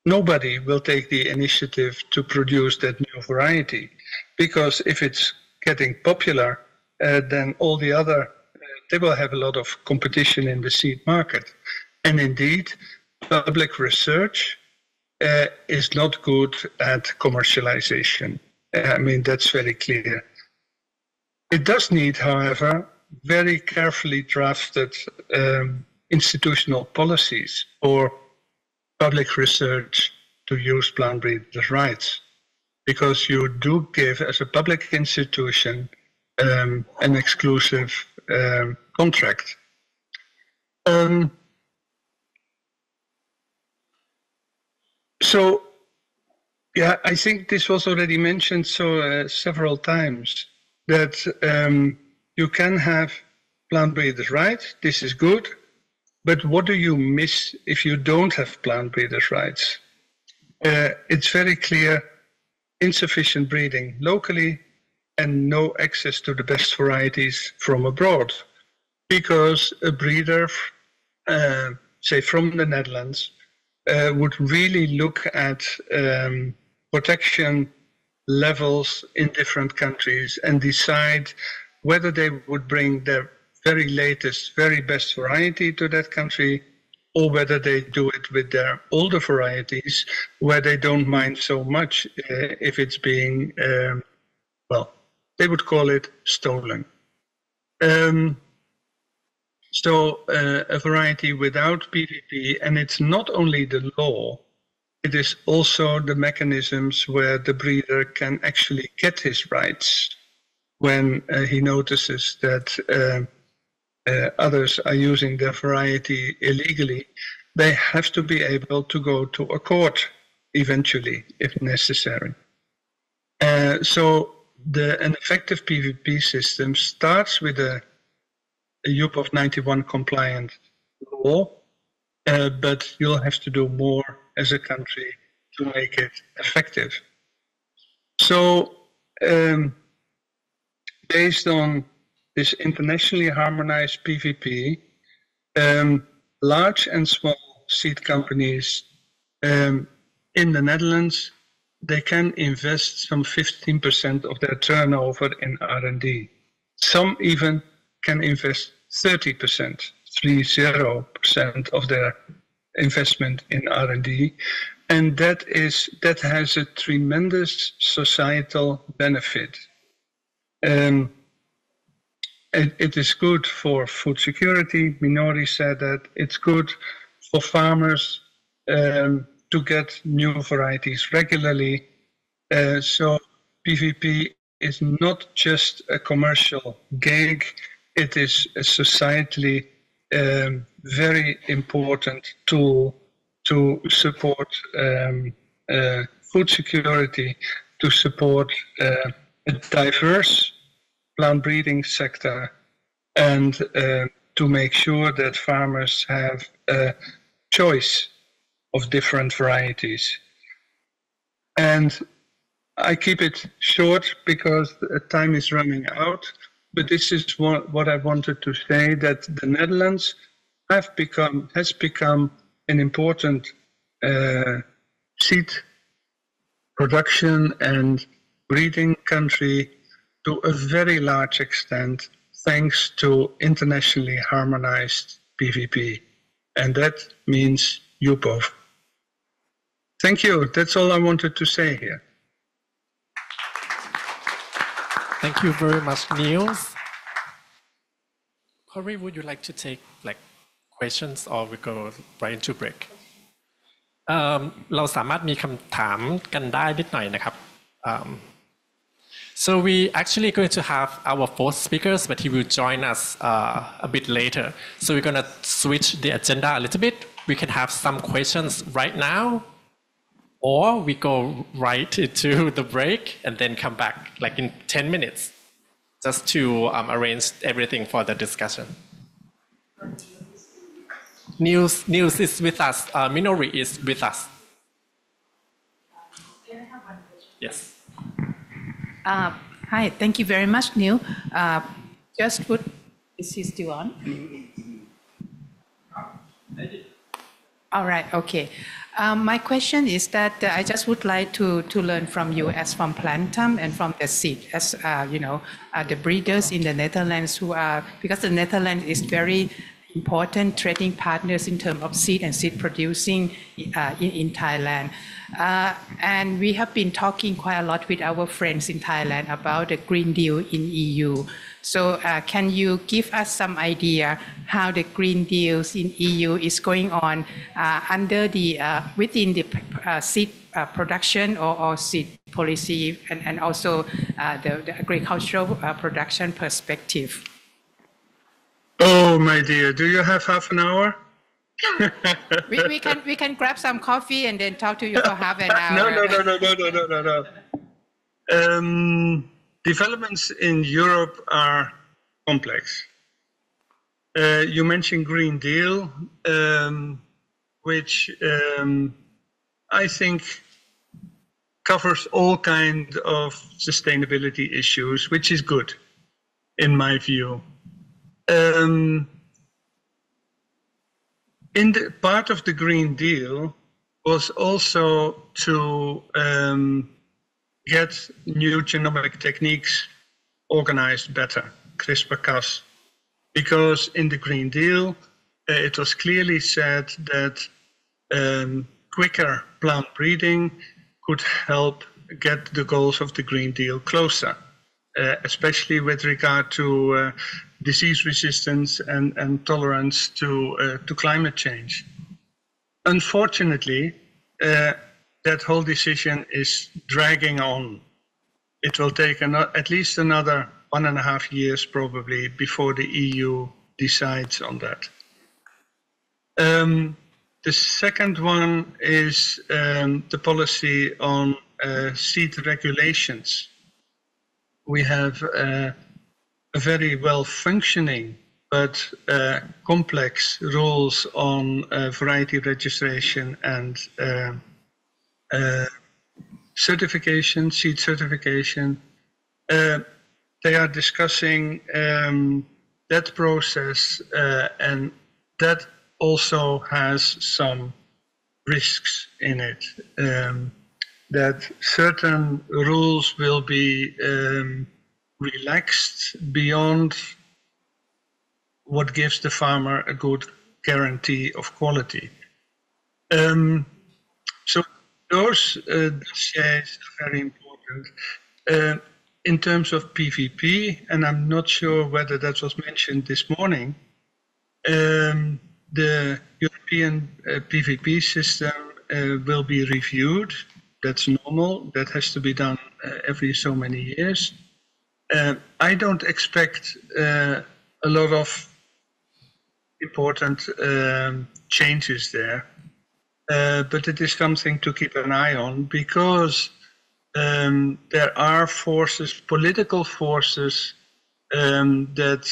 nobody will take the initiative to produce that new variety. Because if it's getting popular, then all the other, they will have a lot of competition in the seed market. And indeed, public research is not good at commercialization. I mean, that's very clear. It does need, however, very carefully drafted institutional policies for public research to use plant breeders' rights, because you do give, as a public institution, an exclusive contract. So, yeah, I think this was already mentioned several times, that you can have plant breeders' rights. This is good, but what do you miss if you don't have plant breeders' rights? It's very clear: insufficient breeding locally and no access to the best varieties from abroad, because a breeder, say from the Netherlands, would really look at protection levels in different countries and decide whether they would bring their very latest, very best variety to that country, or whether they do it with their older varieties, where they don't mind so much if it's being, well, they would call it stolen. So a variety without PVP, and it's not only the law, it is also the mechanisms where the breeder can actually get his rights when he notices that others are using their variety illegally. They have to be able to go to a court eventually, if necessary. So an effective PVP system starts with a UPOV 91 compliant law, but you'll have to do more as a country to make it effective. So based on this internationally harmonized PVP, large and small seed companies in the Netherlands, they can invest some 15% of their turnover in R&D. Some even can invest 30% of their investment in R&D, and that has a tremendous societal benefit. It is good for food security. Minori said that it's good for farmers to get new varieties regularly. So PVP is not just a commercial gig, it is a societally very important tool to support food security, to support a diverse plant breeding sector, and to make sure that farmers have a choice of different varieties. And I keep it short because time is running out, but this is what I wanted to say, that the Netherlands has become an important seed production and breeding country to a very large extent, thanks to internationally harmonized PVP. And that means UPOV. Thank you. That's all I wanted to say here. Thank you very much, Niels. Corey, would you like to take questions or we go right into break? เราสามารถมีคำถามกันได้นิดหน่อยนะครับ So we actually going to have our fourth speakers, but he will join us a bit later. So we're going to switch the agenda a little bit. We can have some questions right now, or we go right into the break and then come back like in 10 minutes, just to arrange everything for the discussion. Niels is with us. Minori is with us. Yes. Hi, thank you very much, Neil. Just put, is he still on? All right, okay. My question is that I just would like to learn from you as from Plantum and from the seed, as the breeders in the Netherlands who are, because the Netherlands is very important trading partners in terms of seed and seed producing in Thailand. And we have been talking quite a lot with our friends in Thailand about the Green Deal in EU. So can you give us some idea how the Green Deals in EU is going on under the within the seed production or seed policy and also the agricultural production perspective? Oh, my dear, do you have half an hour? we can grab some coffee and then talk to you for half an hour. No. Developments in Europe are complex. You mentioned Green Deal, which I think covers all kinds of sustainability issues, which is good, in my view. In the part of the Green Deal was also to get new genomic techniques organized better, CRISPR-Cas. because in the Green Deal, it was clearly said that quicker plant breeding could help get the goals of the Green Deal closer, especially with regard to disease resistance and tolerance to climate change. Unfortunately, that whole decision is dragging on. It will take at least another 1.5 years probably before the EU decides on that. The second one is the policy on seed regulations. We have a very well-functioning but complex rules on variety registration and certification, seed certification. They are discussing that process, and that also has some risks in it. That certain rules will be relaxed beyond what gives the farmer a good guarantee of quality. So those dossiers are very important. In terms of PVP, and I'm not sure whether that was mentioned this morning, the European PVP system will be reviewed. That's normal. That has to be done every so many years. I don't expect a lot of important changes there, but it is something to keep an eye on because there are forces, political forces, that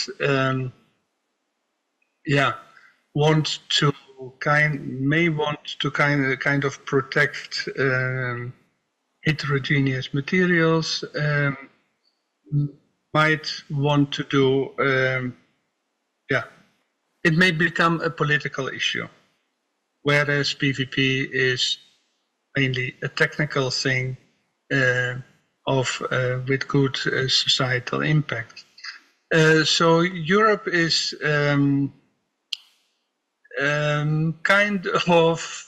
want to kind of protect heterogeneous materials, might want to do, it may become a political issue, whereas PVP is mainly a technical thing with good societal impact. So Europe is kind of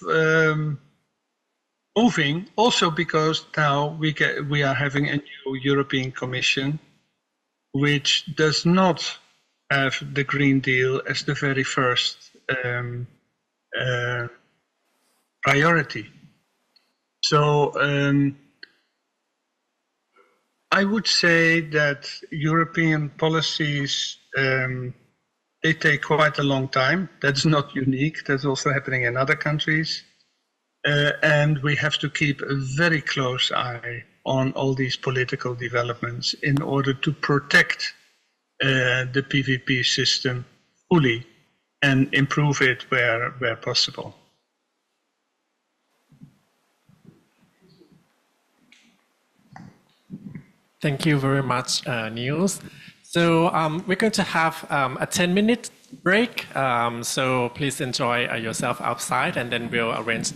moving, also because now we are having a new European Commission, which does not have the Green Deal as the very first priority. So I would say that European policies, they take quite a long time. That's not unique. That's also happening in other countries. And we have to keep a very close eye on all these political developments in order to protect the PVP system fully and improve it where possible. Thank you very much, Niels. So we're going to have a 10-minute break. So please enjoy yourself outside, and then we'll arrange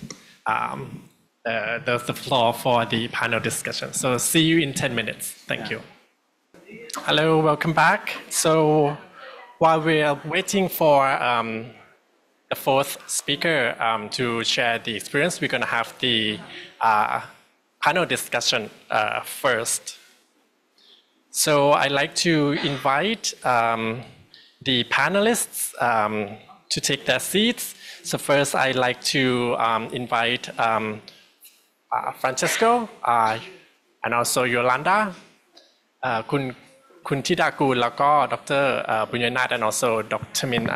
the floor for the panel discussion. So see you in 10 minutes. Thank you. Hello, welcome back. So while we are waiting for the fourth speaker to share the experience, we're going to have the panel discussion first. So I'd like to invite the panelists to take their seats. So first, I'd like to invite Francesco and also Yolanda, Kun Thidagut, แล้วก็ Dr. Bunyanath, and also Dr. Minh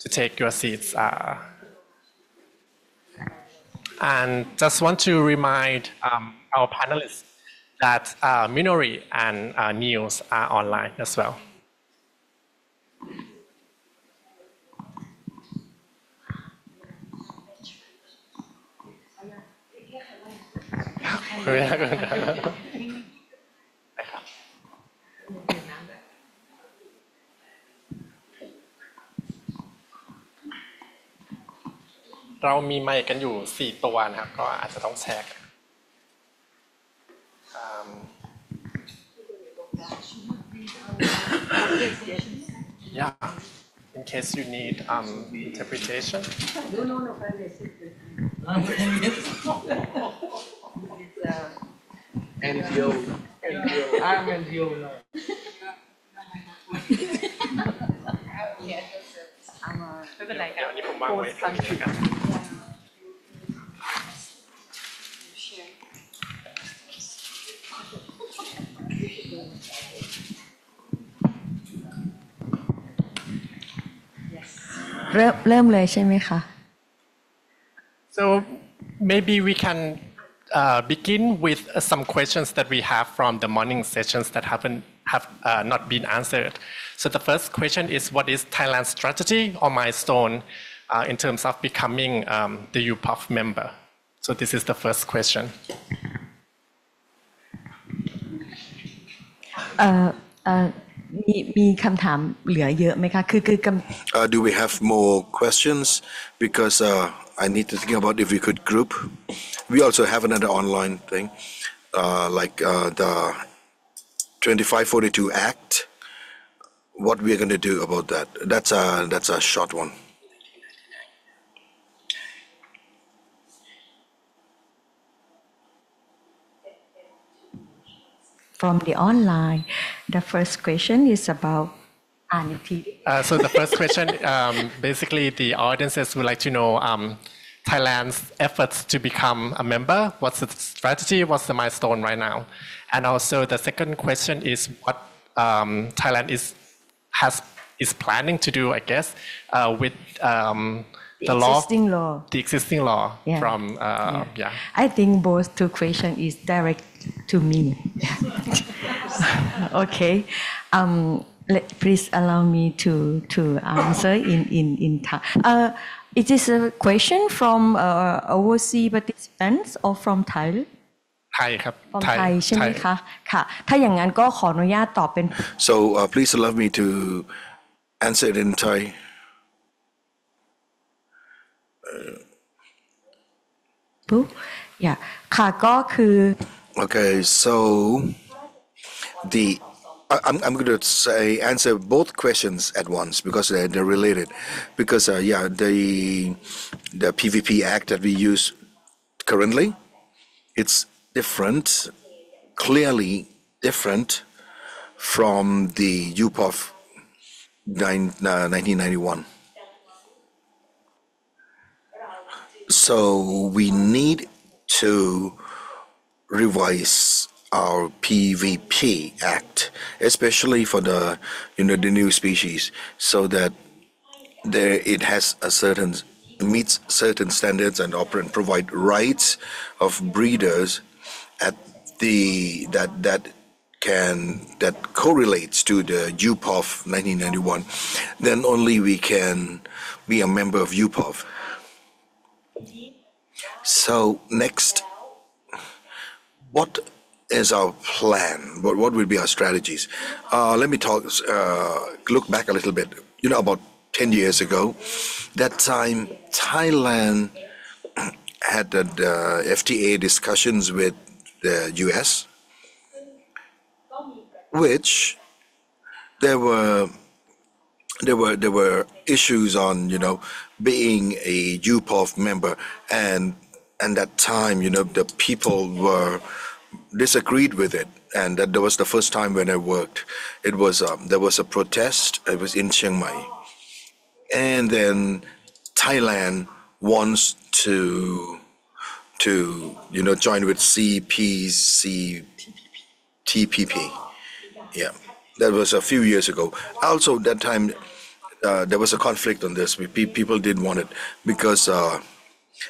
to take your seats. And just want to remind our panelists that Minori and Niels are online as well.เรามีไมค์กันอยู่4ตัวนะครับก็อาจจะต้องแชร์กัน Yeah, in case you need interpretation. NGO. I'm NGO now. ไม่เป็นไรค่ะ อันนี้ผมวางไว้ตรงนี้แล้วกัน เริ่มเลยใช่ไหมคะ So maybe we can begin with some questions that we have from the morning sessions that have not been answered. So the first question is, what is Thailand's strategy or milestone in terms of becoming the UPOV member? So this is the first question. มีคำถามเหลือเยอะไหมคะ Do we have more questions? Because I need to think about if we could group. We also have another online thing, like the 2542 Act. What we are going to do about that? That's a short one. From the online, the first question is about So the first question, basically the audiences would like to know Thailand's efforts to become a member. What's the strategy? What's the milestone right now? And also the second question is what Thailand is planning to do, I guess, with the existing law from I think both two questions is direct to me. Okay. Please allow me to answer in Thai. It is a question from overseas participants or from Thai? ไทยครับ From Thai ใช่ไหมคะค่ะถ้าอย่างนั้นก็ขออนุญาตตอบเป็น So please allow me to answer it in Thai. Yeah ค่ะก็คือ Okay, so I'm going to answer both questions at once because they're related. Because the PVP Act that we use currently, it's different, clearly different from the UPOV 1991. So we need to revise our PVP Act, especially for the the new species, so that it has meets certain standards and provide rights of breeders at that correlates to the UPOV 1991. Then only we can be a member of UPOV. So next, what is our plan? What will be our strategies? Let me look back a little bit. About 10 years ago, that time Thailand had the FTA discussions with the US, which there were issues on being a UPOV member, and that time the people were disagreed with it, and that was the first time when I worked. It was there was a protest. It was in Chiang Mai, and then Thailand wants to join with TPP. Yeah, that was a few years ago. Also, that time there was a conflict on this. People didn't want it because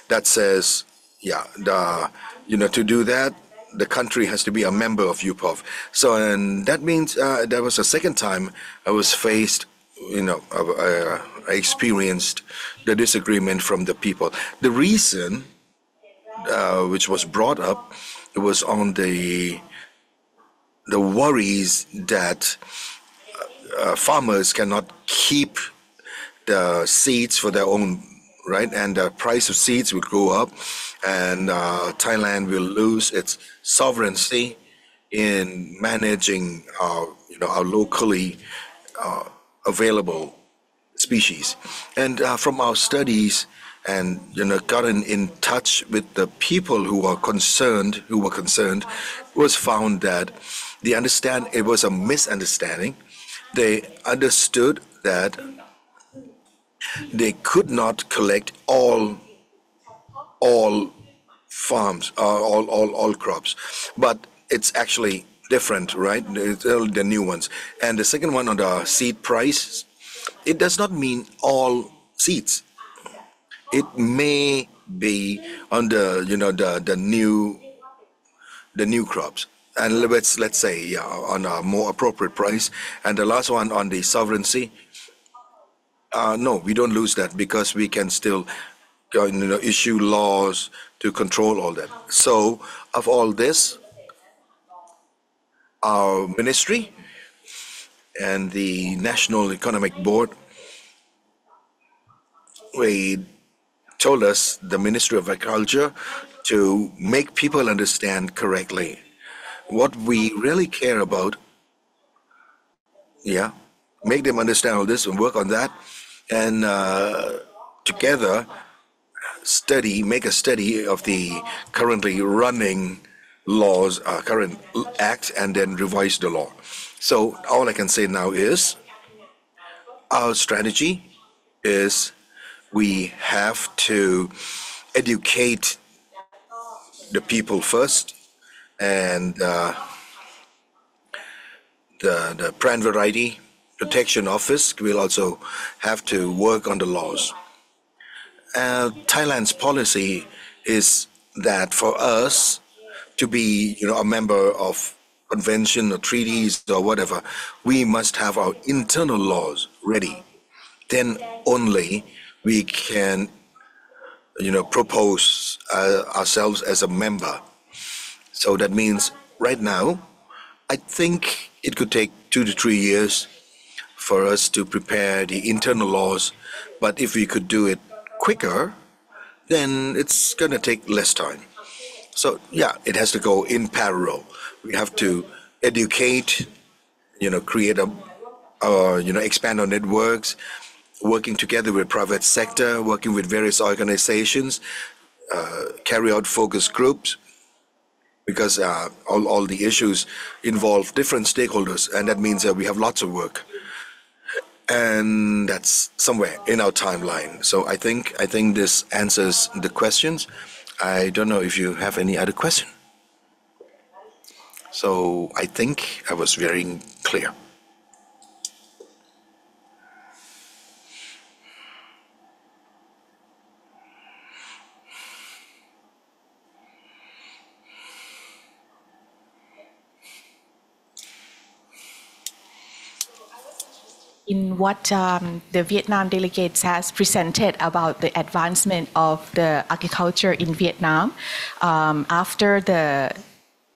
that says, to do that, the country has to be a member of UPOV. So, and that means that was the second time I was faced, I experienced the disagreement from the people. The reason, which was brought up, it was on the worries that farmers cannot keep the seeds for their own, right? And the price of seeds will go up, and Thailand will lose its sovereignty in managing our locally available species. And from our studies, and gotten in touch with the people who were concerned, was found that it was a misunderstanding. They understood that they could not collect all farms, all crops, but it's actually different, right? It's all the new ones. And the second one, on the seed price, it does not mean all seeds. It may be on the new crops, and let's say, yeah, on a more appropriate price. And the last one, on the sovereignty, no, we don't lose that, because we can still issue laws to control all that. So of all this, our ministry and the National Economic Board, we told us, the Ministry of Agriculture, to make people understand correctly what we really care about. Yeah, make them understand all this and work on that, and together make a study of the currently running laws, current acts, and then revise the law. So all I can say now is our strategy is we have to educate the people first, and the plant variety protection office will also have to work on the laws. Thailand's policy is that for us to be, a member of convention or treaties or whatever, we must have our internal laws ready. Then only we can, propose ourselves as a member. So that means right now, I think it could take 2 to 3 years for us to prepare the internal laws. But if we could do it quicker, then it's going to take less time. So yeah, it has to go in parallel. We have to educate, create expand our networks, working together with private sector, working with various organizations, carry out focus groups, because all the issues involve different stakeholders, and that means that we have lots of work, and that's somewhere in our timeline. So I think this answers the questions. I don't know if you have any other question. So I think I was very clear. In what the Vietnam delegates has presented about the advancement of the agriculture in Vietnam after the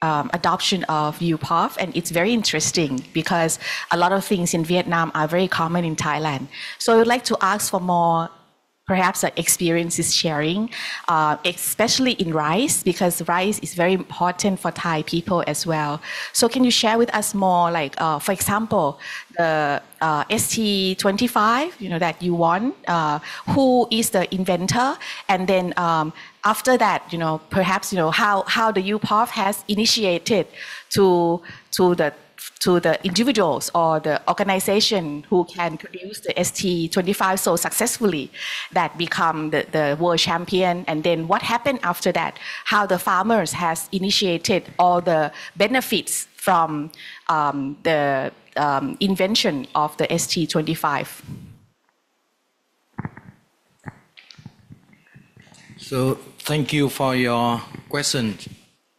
adoption of UPOV, and it's very interesting because a lot of things in Vietnam are very common in Thailand. So I would like to ask for more, perhaps experiences sharing, especially in rice, because rice is very important for Thai people as well. So can you share with us more, like, for example, the ST25, that you won, who is the inventor? And then after that, perhaps, how the UPOV has initiated to the individuals or the organization who can produce the ST25 so successfully that become the world champion. And then what happened after that, how the farmers has initiated all the benefits from the invention of the ST25. So thank you for your question.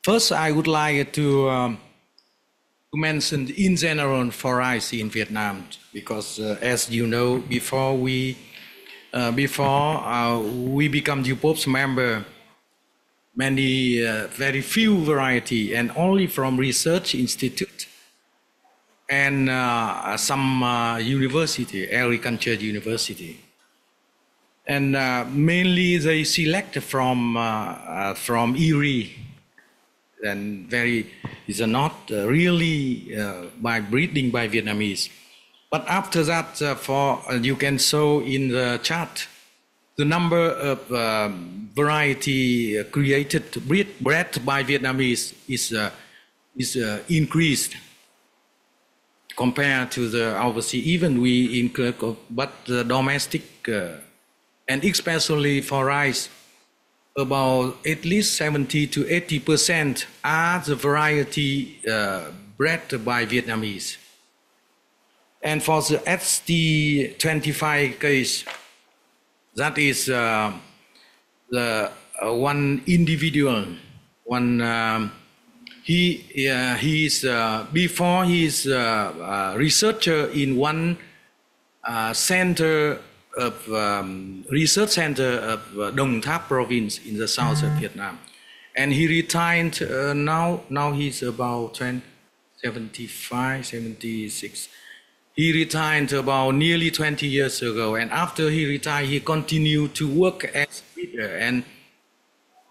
First, I would like to mention in general for rice in Vietnam, because as you know, before we become UPOV's member, very few variety, and only from research institute and some university, agriculture university, and mainly they select from Erie. And is not really by breeding by Vietnamese, But after that, you can show in the chart the number of variety created bred by Vietnamese is increased compared to the overseas. Even we include, but the domestic and especially for rice, about at least 70 to 80% are the variety bred by Vietnamese. And for the ST25 case, that is the one individual, he is before he is a researcher in one center of research center of Đồng Tháp province in the south of Vietnam, and he retired now he's about 75, 76. He retired about nearly 20 years ago, and after he retired, he continued to work as breeder, and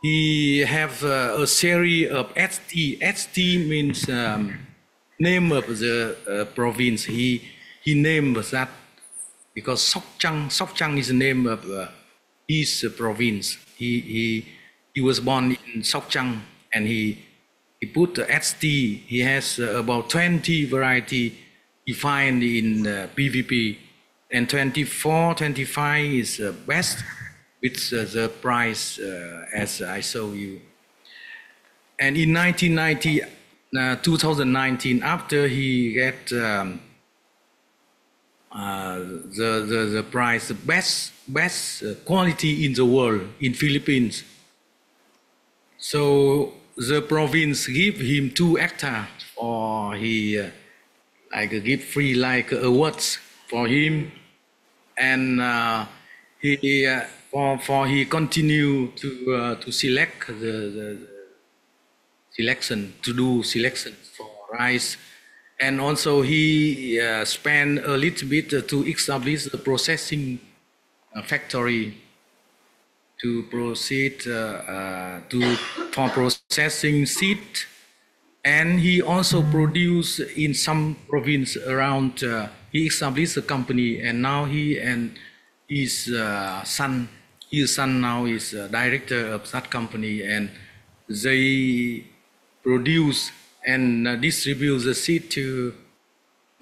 he have a series of ST. ST means name of the province. He named that because Sóc Trăng is the name of his province. He was born in Sóc Trăng, and he put the ST. He has about 20 variety defined in PVP, and 24, 25 is best with the price as I show you. And in 2019, after he get the prize, the best quality in the world in Philippines. So the province give him 2 hectares, or he give free awards for him, and he continue to select the selection, to do selection for rice. And also he spent a little bit to establish the processing factory to proceed for processing seed. And he also produced in some province around, he established a company, and now he and his son now is director of that company, and they produce and distribute the seed to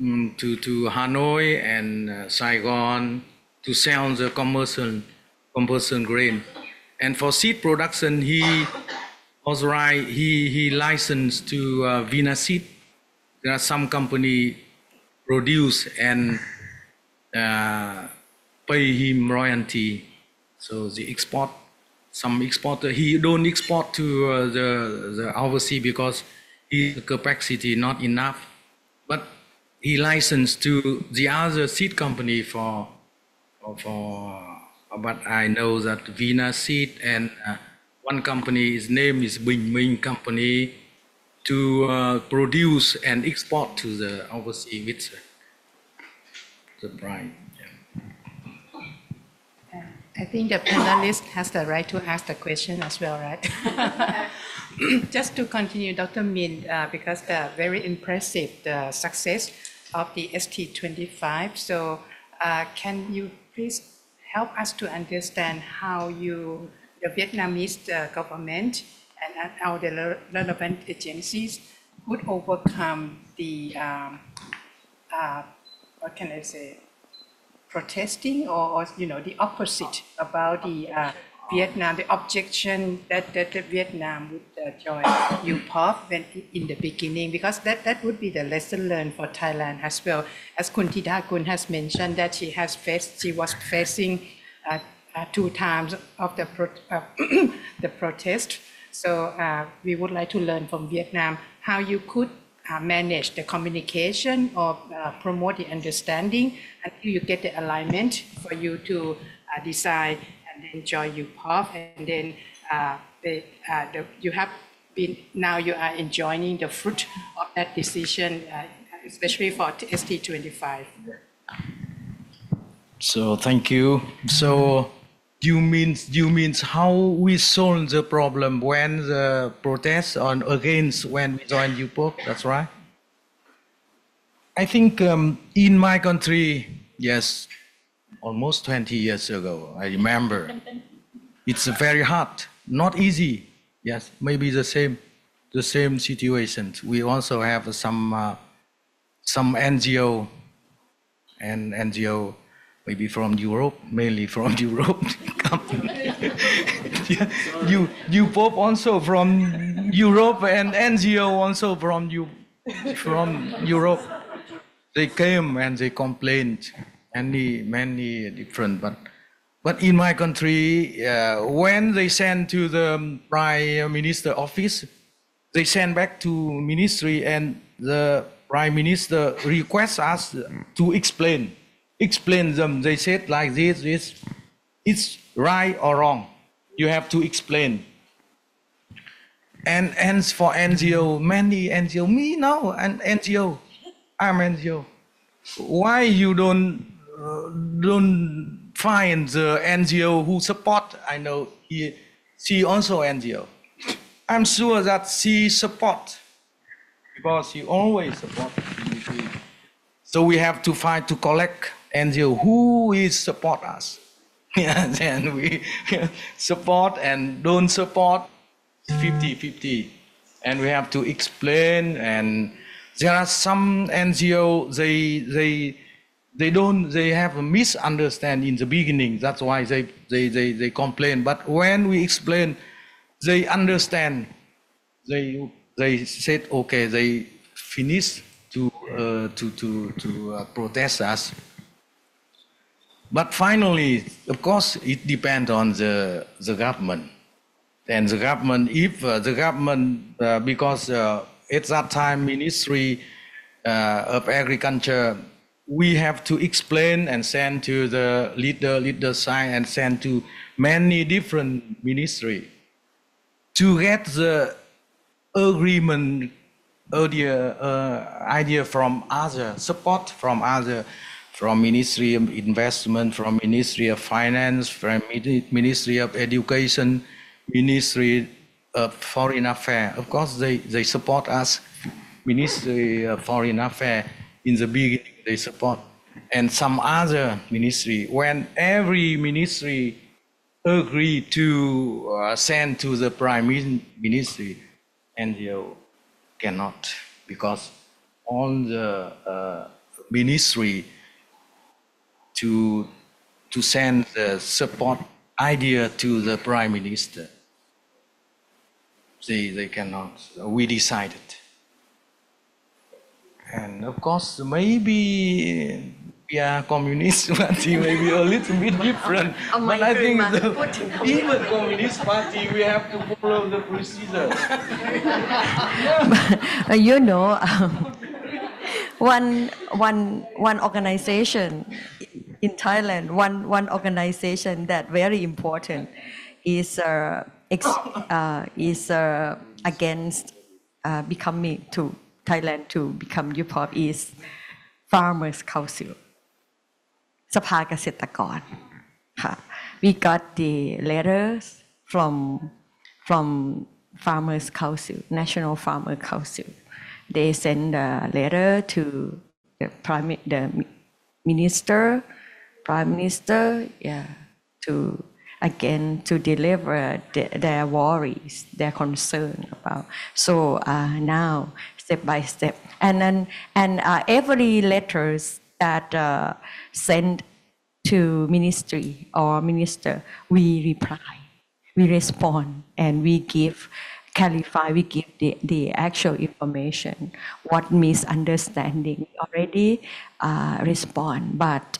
Hanoi and Saigon to sell the commercial grain. And for seed production, he licensed to Vina Seed. There are some company produce and pay him royalty. So the export, some exporter, he don't export to the overseas because his capacity not enough. But he licensed to the other seed company for but I know that Vina Seed and one company, his name is Minh company, to produce and export to the overseas with the price. I think the panelist has the right to ask the question as well, right? Just to continue, Dr. Minh, because the very impressive the success of the ST25. So can you please help us to understand how the Vietnamese government and how the relevant agencies would overcome the, what can I say, protesting or the opposite about the Vietnam, the objection that Vietnam would join UPOV when in the beginning, because that would be the lesson learned for Thailand as well. As Kun Thidakun has mentioned that she was facing 2 times of the protest. So we would like to learn from Vietnam how you could manage the communication or promote the understanding until you get the alignment for you to decide and then join UPOV, and then you have been, now you are enjoying the fruit of that decision, especially for ST25. So thank you. So you means how we solve the problem when the protests on against when we join UPOV, that's right? I think in my country, yes, almost 20 years ago, I remember, it's very hard, not easy. Yes, maybe the same situation. We also have some NGO and NGO maybe from Europe, mainly from Europe. UPOV also from Europe and NGO also from Europe. They came and they complained many different, but in my country, when they send to the Prime Minister office, they send back to ministry, and the Prime Minister requests us to explain them. They said like this, it's right or wrong. You have to explain. And for NGO, many NGO, me now, an NGO, I'm NGO. Why you don't find the NGO who support? I know she also NGO. I'm sure that she support because she always support. So we have to find to collect NGO who is support us. Then we support and don't support 50-50, and we have to explain. And there are some NGO they have a misunderstanding in the beginning. That's why they complain. But when we explain, they understand. They said okay. They finish to protest us. But finally, of course, it depends on the government. And the government, if the government, because at that time, Ministry of Agriculture, we have to explain and send to the leader side and send to many different ministry to get the agreement idea from other, support from other, from Ministry of Investment, from Ministry of Finance, from Ministry of Education, Ministry of Foreign Affairs. Of course, they support us. Ministry of Foreign Affairs, in the beginning, they support. And some other ministry, when every ministry agree to send to the Prime Ministry, NGO cannot, because all the ministry to send the support idea to the Prime Minister, they cannot. We decided. And of course, maybe we are communist party, maybe a little bit different. But I think even communist party, we have to follow the procedure. You know, one organization in Thailand, one organization that very important is against becoming to Thailand to become UPOV is Farmers Council, สภาเกษตรกร We got the letters from Farmers Council, National Farmer Council. They send a letter to the Prime Minister, to deliver their worries, their concern about. So now, step by step, and every letters that sent to ministry or minister, we reply, we respond, and we clarify, we give the actual information. What misunderstanding, we already respond, but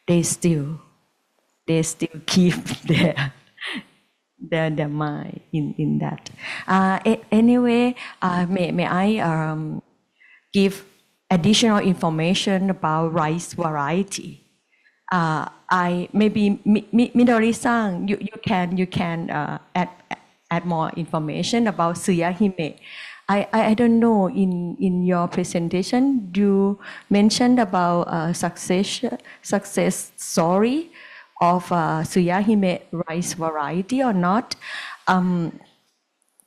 they still keep their mind in that. Anyway, may I give additional information about rice variety? I maybe Minori-san, you can add more information about Suyahime. I don't know, in your presentation you mentioned about success story of Suyahime rice variety or not?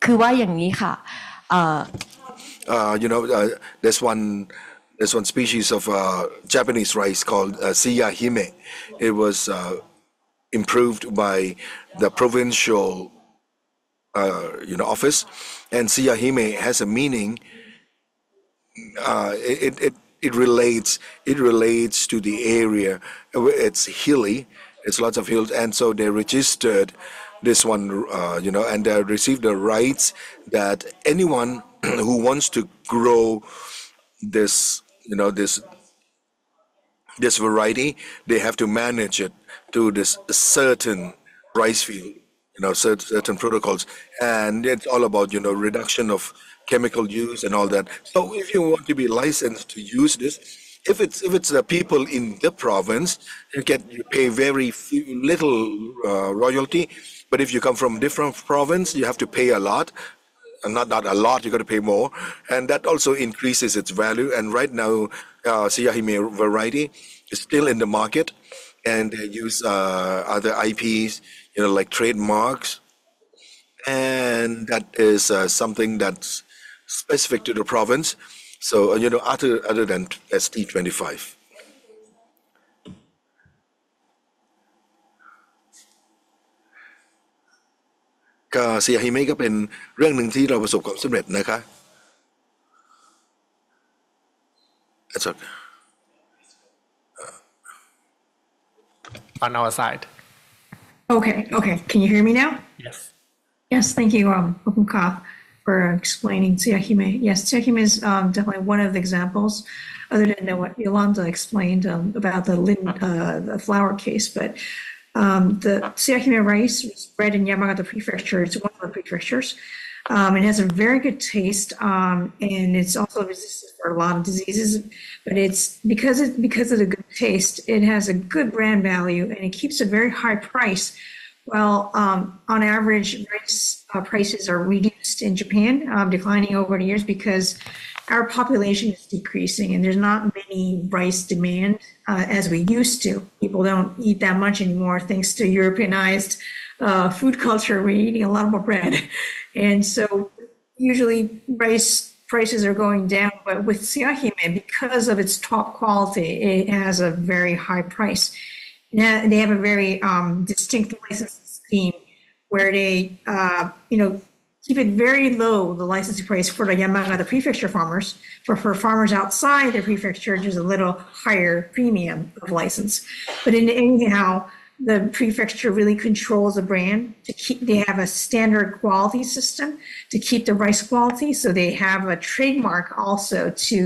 คือว่าอย่างนี้ค่ะ there's one There's one species of Japanese rice called Siyahime. It was improved by the provincial office, and Siyahime has a meaning. It relates to the area. It's hilly. It's lots of hills, and so they registered this one, and they received the rights that anyone who wants to grow this, this variety, they have to manage it to this certain rice field, certain protocols, and it's all about reduction of chemical use and all that. So if you want to be licensed to use this, if it's the people in the province, you pay very little royalty. But if you come from different province, you have to pay a lot. And not a lot, you got to pay more, and that also increases its value. And right now, Siyahime variety is still in the market, and they use other IPs, like trademarks, and that is something that's specific to the province. So other than ST25. ก็เซียฮิเมะก็เป็นเรื่องหนึ่งที่เราประสบความสำเร็จนะคะ That's okay. On our side. Okay. Can you hear me now? Yes. Yes, thank you, Openkopf, for explaining Tsuyahime. Yes, Tsuyahime is definitely one of the examples, other than what Yolanda explained about the flower case. But the Tsuyahime rice was bred in Yamagata Prefecture. It's one of the prefectures. It has a very good taste, and it's also resistant for a lot of diseases. But it's because of the good taste, it has a good brand value, and it keeps a very high price. Well, on average, rice prices are reduced in Japan, declining over the years because our population is decreasing, and there's not many rice demand as we used to. People don't eat that much anymore thanks to Europeanized food culture. We're eating a lot more bread. And so usually rice prices are going down, but with Tsuyahime, because of its top quality, it has a very high price. Now, they have a very distinct licensing scheme where they, keep it very low, the licensing price for the Yamagata Prefecture farmers. For farmers outside the prefecture, there's a little higher premium of license. But anyhow, the prefecture really controls the brand they have a standard quality system to keep the rice quality. So they have a trademark also to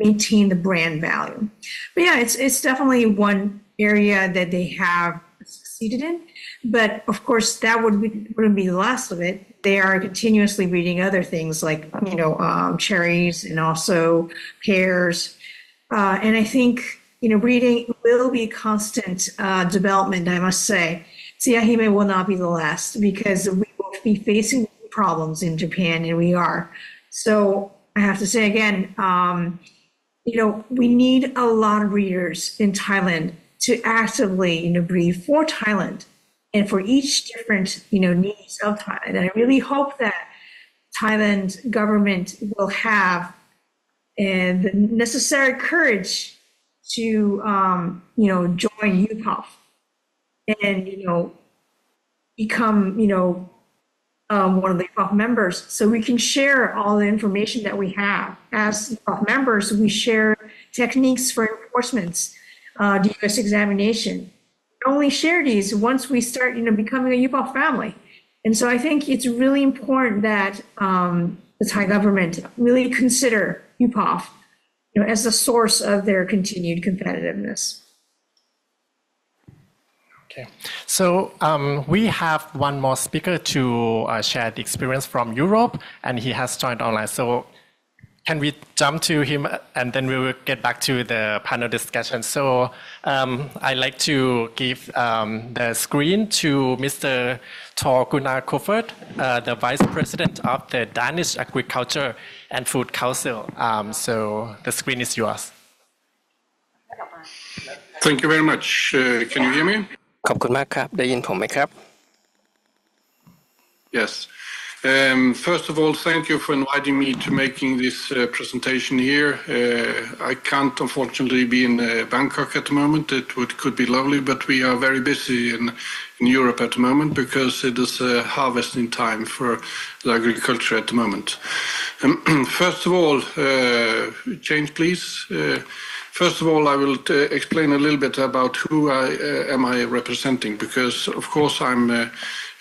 maintain the brand value. But yeah, it's definitely one area that they have succeeded in. But of course, that wouldn't be the last of it. They are continuously breeding other things like, cherries and also pears. And I think, breeding will be constant development, I must say. Tsuyahime will not be the last because we will be facing problems in Japan, and we are. So I have to say again, we need a lot of breeders in Thailand to actively, breed for Thailand and for each different, needs of Thailand. And I really hope that Thailand government will have the necessary courage to, join UPOV and, become, one of the UPOV members, so we can share all the information that we have. As UPOV members, we share techniques for enforcements, DUS examination. We only share these once we start, becoming a UPOV family. And so I think it's really important that the Thai government really consider UPOV, as the source of their continued competitiveness. Okay, so we have one more speaker to share the experience from Europe, and he has joined online. So can we jump to him, and then we will get back to the panel discussion. So I'd like to give the screen to Mr. Thor Gunnar Kofoed, the Vice President of the Danish Agriculture and Food Council. So the screen is yours. Thank you very much. Can you hear me? ขอบคุณมากครับได้ยินผมไหมครับ Yes. First of all, thank you for inviting me to making this presentation here. I can't unfortunately be in Bangkok at the moment. Could be lovely, but we are very busy in Europe at the moment because it is harvesting time for the agriculture at the moment. First of all, change please. First of all, I will explain a little bit about who am I representing, because of course I'm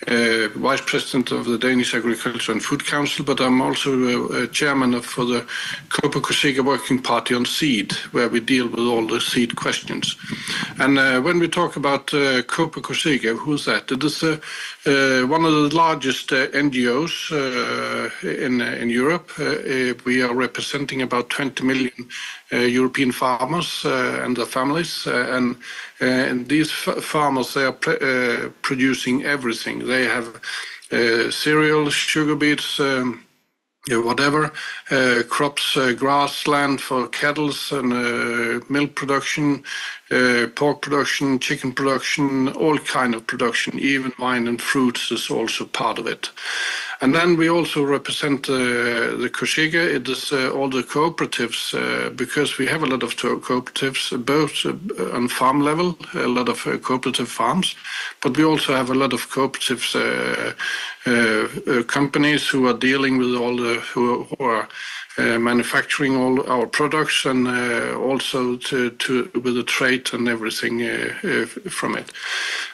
Vice President of the Danish Agriculture and Food Council, but I'm also chairman for the Copa-Cogeca Working Party on Seed, where we deal with all the seed questions. And when we talk about Copa-Cogeca, who's that? It is one of the largest NGOs in Europe. We are representing about 20 million European farmers and their families, and these farmers, they are producing everything. They have cereals, sugar beets, whatever, crops, grassland for cattle and milk production, pork production, chicken production, all kind of production, even wine and fruits is also part of it. And then we also represent the Cogeca. It is all the cooperatives, because we have a lot of cooperatives, both on farm level, a lot of cooperative farms, but we also have a lot of cooperatives companies who are dealing with all the, who are manufacturing all our products, and also with the trade and everything from it.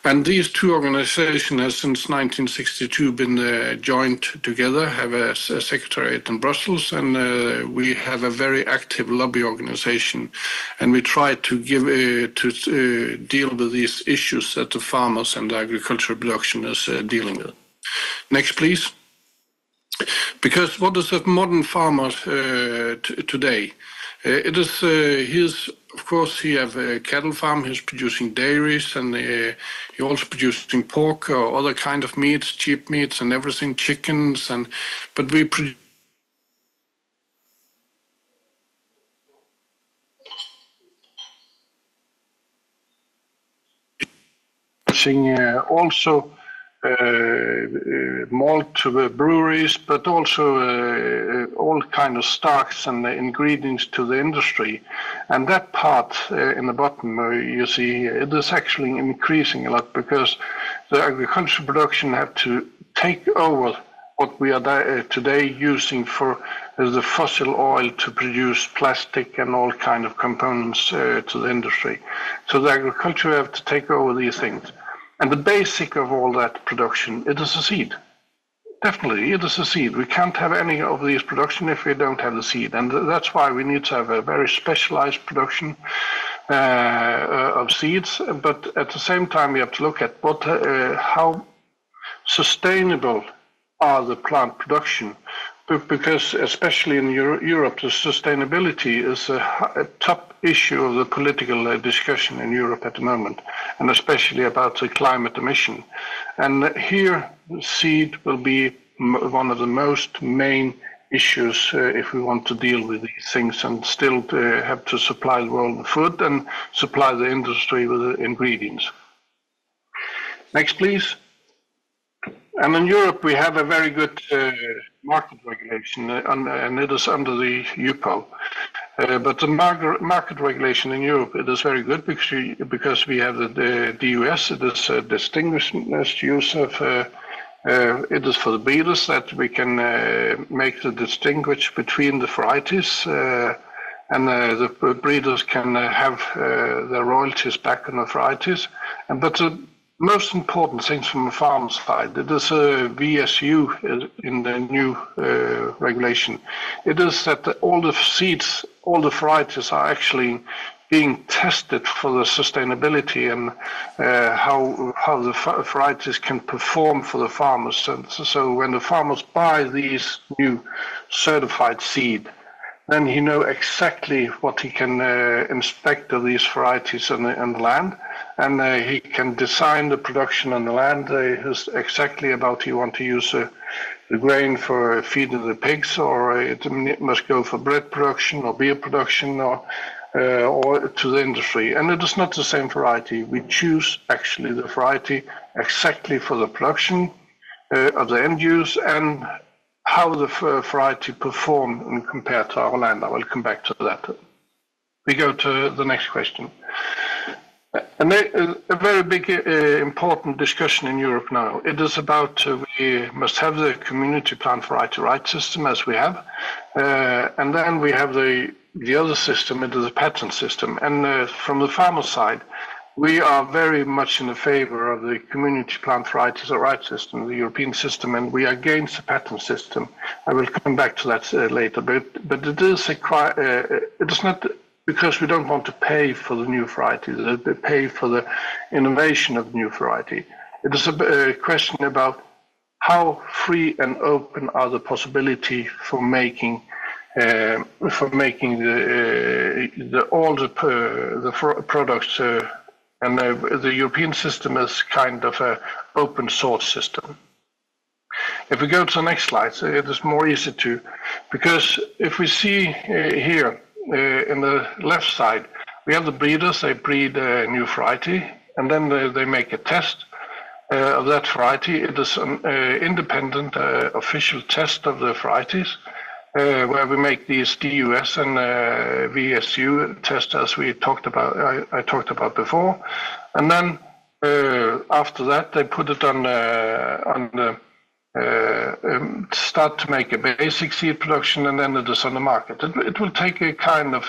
And these two organizations have since 1962 been joined together, have a secretariat in Brussels, and we have a very active lobby organization, and we try to give to deal with these issues that the farmers and the agricultural production is dealing with. Next, please. Because what is a modern farmer today? It is of course he have a cattle farm. He's producing dairies, and he also producing pork or other kind of meats, cheap meats, and everything, chickens, and but we produce also malt to breweries, but also all kind of stocks and ingredients to the industry. And that part in the bottom, you see, it is actually increasing a lot, because the agricultural production have to take over what we are today using for the fossil oil to produce plastic and all kind of components to the industry. So the agriculture have to take over these things. And the basic of all that production, it is a seed. Definitely, it is a seed. We can't have any of these production if we don't have the seed. And that's why we need to have a very specialized production of seeds. But at the same time, we have to look at how sustainable are the plant production. Because especially in Europe, the sustainability is a top issue of the political discussion in Europe at the moment, and especially about the climate emission. And here, seed will be one of the most main issues if we want to deal with these things and still have to supply the world with food and supply the industry with the ingredients. Next, please. And in Europe, we have a very good market regulation, and it is under the UPOV. But the market regulation in Europe, it is very good because we have the DUS. It is a distinguished use of, it is for the breeders that we can make the distinguish between the varieties, and the breeders can have their royalties back on the varieties. But the most important things from the farm side, it is a VSU in the new regulation. It is that all the seeds, all the varieties are actually being tested for the sustainability and how the varieties can perform for the farmers. And so when the farmers buy these new certified seed, then he knows exactly what he can inspect of these varieties on the land, and he can design the production on the land exactly about he want to use the grain for feeding the pigs, or it must go for bread production or beer production, or to the industry. And it is not the same variety. We choose actually the variety exactly for the production of the end use and how the variety perform compared to our land. I will come back to that. We go to the next question. And a very big, important discussion in Europe now. It is about we must have the community plant variety right system as we have, and then we have the other system. It is a patent system. And from the farmer side, we are very much in the favor of the community plant varieties right system, the European system, and we are against the patent system. I will come back to that later. But it is it is not because we don't want to pay for the new variety, they pay for the innovation of new variety. It is a question about how free and open are the possibility for making all the products, and the European system is kind of an open source system. If we go to the next slide, so it is more easy to, because if we see here, in the left side, we have the breeders. They breed a new variety, and then they make a test of that variety. It is an independent official test of the varieties, where we make these DUS and VSU tests, as we talked about. I talked about before, and then after that, they put it on the start to make a basic seed production, and then it is on the market. It will take a kind of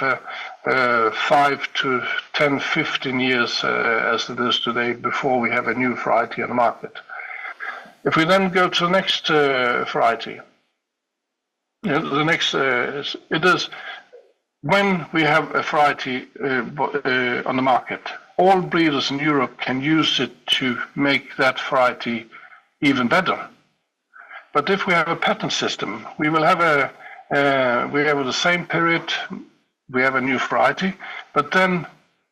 5 to 10, 15 years as it is today before we have a new variety on the market. If we then go to the next variety, the next it is when we have a variety on the market, all breeders in Europe can use it to make that variety even better. But if we have a patent system, we will have we have the same period, we have a new variety, but then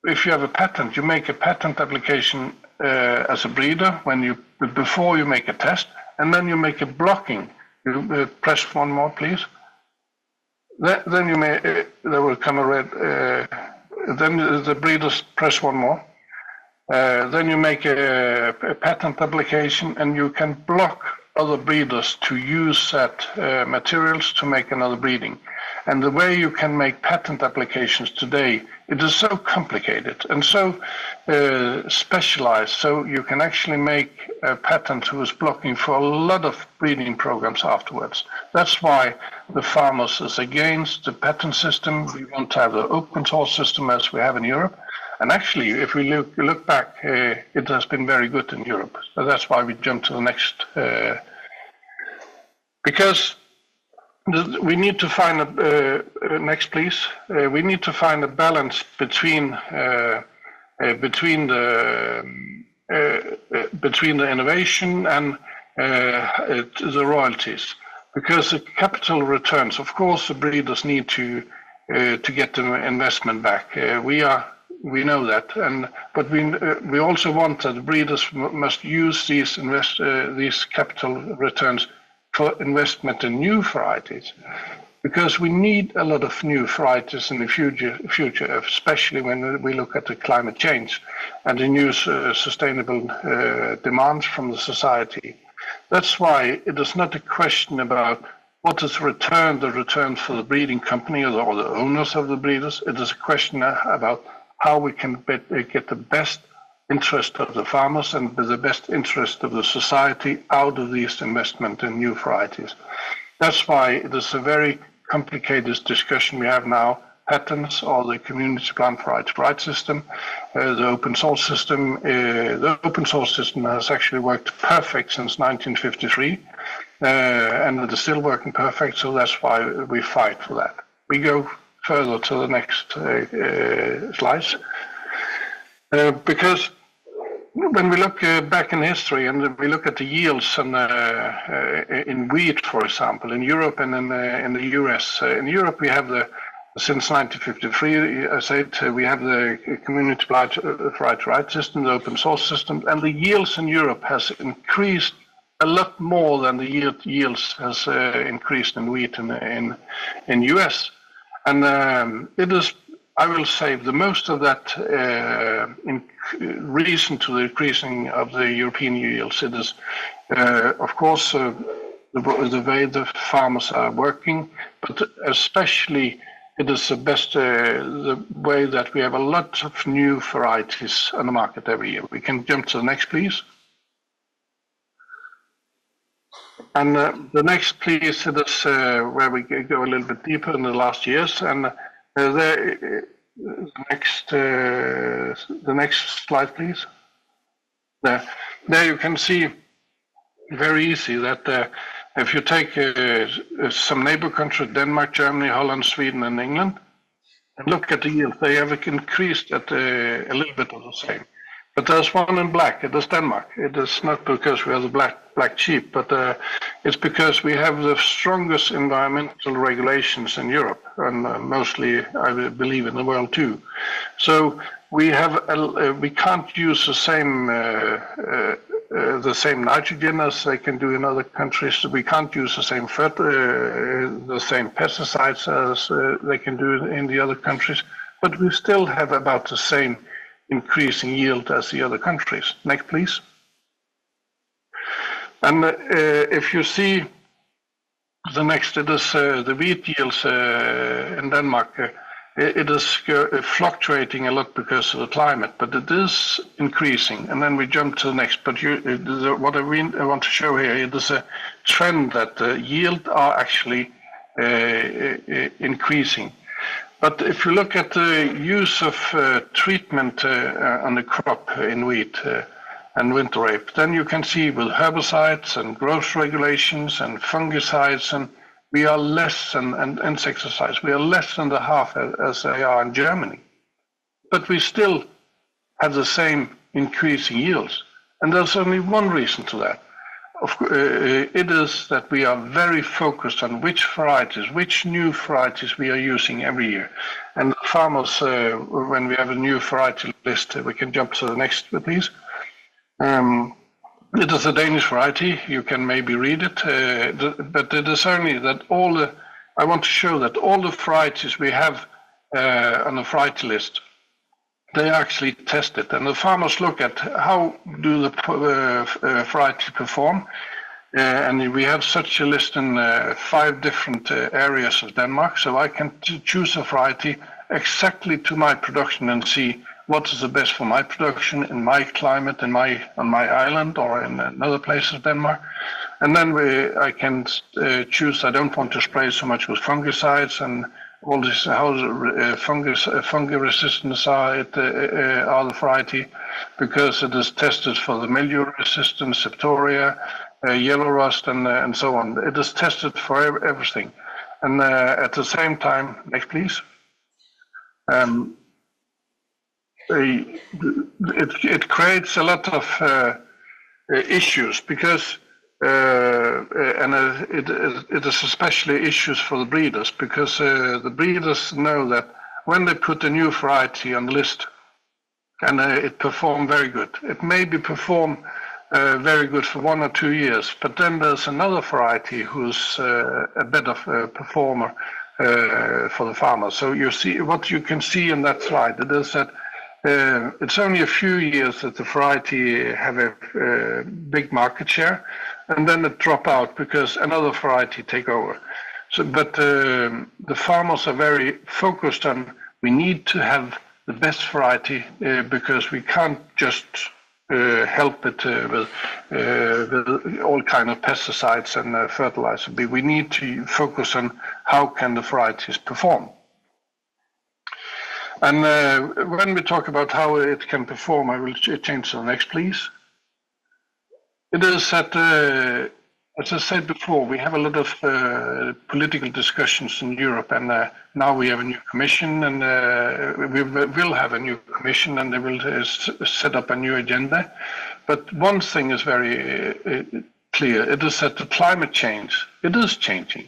if you have a patent, you make a patent application as a breeder before you make a test, and then you make a blocking. You press one more, please. Then you may, there will come a red, then the breeders press one more. Then you make a patent application, and you can block other breeders to use that materials to make another breeding. And the way you can make patent applications today, it is so complicated and so specialized, so you can actually make a patent who is blocking for a lot of breeding programs afterwards. That's why the farmers is against the patent system. We want to have the open source system as we have in Europe. And actually, if we look back, it has been very good in Europe. So that's why we jump to the next, because we need to find a next, please. We need to find a balance between the innovation and the royalties, because the capital returns. Of course, the breeders need to get the investment back. We know that, but we also want that the breeders must use these capital returns for investment in new varieties, because we need a lot of new varieties in the future, especially when we look at the climate change and the new sustainable demands from the society. That's why it is not a question about what is the return for the breeding company or the owners of the breeders. It is a question about how we can get the best interest of the farmers and the best interest of the society out of these investment in new varieties. That's why it is a very complicated discussion we have now, patents or the community plant variety right system, the open source system. The open source system has actually worked perfect since 1953, and it is still working perfect, so that's why we fight for that. We go further to the next slides. Because when we look back in history and we look at the yields in wheat, for example, in Europe and in the US. In Europe, we have since 1953, I said, we have the community variety right system, the open source system, and the yields in Europe has increased a lot more than the yields has increased in wheat in US. And it is I will say the most of that reason to the increasing of the European yields. It is, of course, the way the farmers are working, but especially it is the way that we have a lot of new varieties on the market every year. We can jump to the next, please. And the next, please, it is where we go a little bit deeper in the last years. And the next slide, please. There you can see very easy that if you take some neighbor countries, Denmark, Germany, Holland, Sweden, and England, and look at the yield, they have increased at a little bit of the same. But there's one in black, it is Denmark. It is not because we have the black sheep, but it's because we have the strongest environmental regulations in Europe, and mostly, I believe, in the world too. So we can't use the same nitrogen as they can do in other countries. We can't use the same pesticides as they can do in the other countries, but we still have about the same increasing yield as the other countries. Next, please. And if you see the next, it is the wheat yields in Denmark. It is fluctuating a lot because of the climate, but it is increasing. And then we jump to the next. But what I want to show here, it is a trend that the yield are actually increasing. But if you look at the use of treatment on the crop in wheat and winter rape, then you can see with herbicides and growth regulations and fungicides, and we are less than, and insecticides, we are less than the half as they are in Germany. But we still have the same increasing yields. And there's only one reason to that. It is that we are very focused on which new varieties we are using every year. And the farmers, when we have a new variety list, we can jump to the next, please. It is a Danish variety. You can maybe read it, but it is only that I want to show that all the varieties we have on the variety list, they are actually tested, and the farmers look at how do the variety perform. And we have such a list in 5 different areas of Denmark, so I can choose a variety exactly to my production and see what is the best for my production in my climate, on my island or in another place of Denmark. And then I can choose, I don't want to spray so much with fungicides and all this, how fungal resistance are the variety, because it is tested for the mildew resistance, septoria, yellow rust, and so on. It is tested for everything. And at the same time, next please. It creates a lot of issues because it is especially issues for the breeders, because the breeders know that when they put a new variety on the list and it performs very good, it may be perform very good for 1 or 2 years, but then there's another variety who's a better performer for the farmer. So you see what you can see in that slide. It is that it's only a few years that the variety have a big market share, and then it drop out because another variety take over. So, but the farmers are very focused on we need to have the best variety because we can't just help it with all kind of pesticides and fertilizer. But we need to focus on how can the varieties perform. And when we talk about how it can perform, I will change to the next, please. It is that, as I said before, we have a lot of political discussions in Europe, and now we have a new commission, and we will have a new commission, and they will set up a new agenda. But one thing is very clear. It is that the climate change, it is changing.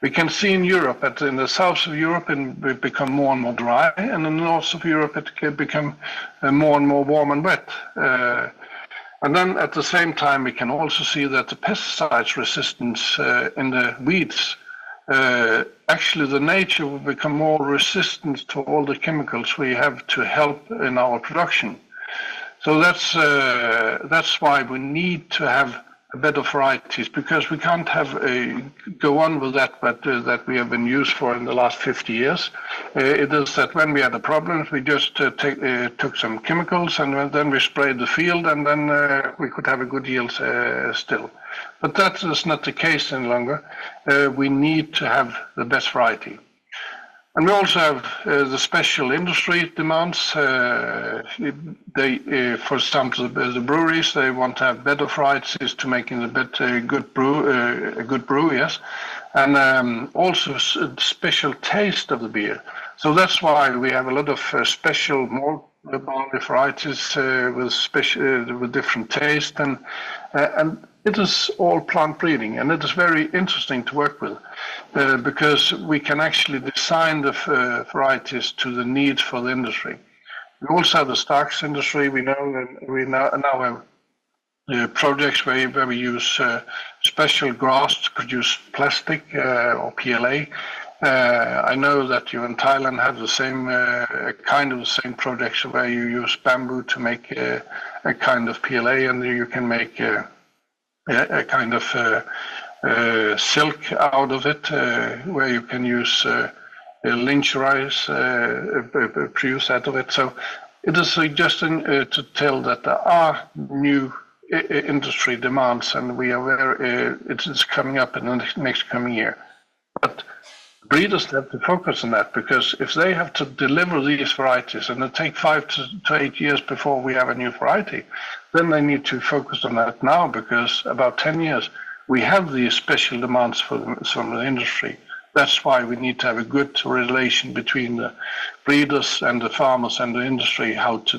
We can see in Europe that in the south of Europe it become more and more dry, and in the north of Europe it can become more and more warm and wet. And then at the same time we can also see that the pesticides resistance in the weeds actually the nature will become more resistant to all the chemicals we have to help in our production. So that's why we need to have better varieties, because we can't have go on with that that we have been used for in the last 50 years. It is that when we had the problems, we just took some chemicals and then we sprayed the field, and then we could have a good yield still. But that is not the case any longer. We need to have the best variety. And we also have the special industry demands. They, for example, the breweries, they want to have better varieties to make it a good brew, yes, and also special taste of the beer. So that's why we have a lot of special malt barley varieties with different taste, and it is all plant breeding, and it is very interesting to work with because we can actually design the varieties to the needs for the industry. We also have the stocks industry. We now have projects where we use special grass to produce plastic or PLA. I know that you in Thailand have the same kind of the same projects where you use bamboo to make a kind of PLA, and you can make a kind of silk out of it, where you can use lynch rice produce out of it. So it is just to tell that there are new industry demands, and we are very, it is coming up in the next coming year. But breeders have to focus on that, because if they have to deliver these varieties and it takes 5 to 8 years before we have a new variety, then they need to focus on that now, because about 10 years we have these special demands from the industry. That's why we need to have a good relation between the breeders and the farmers and the industry, how to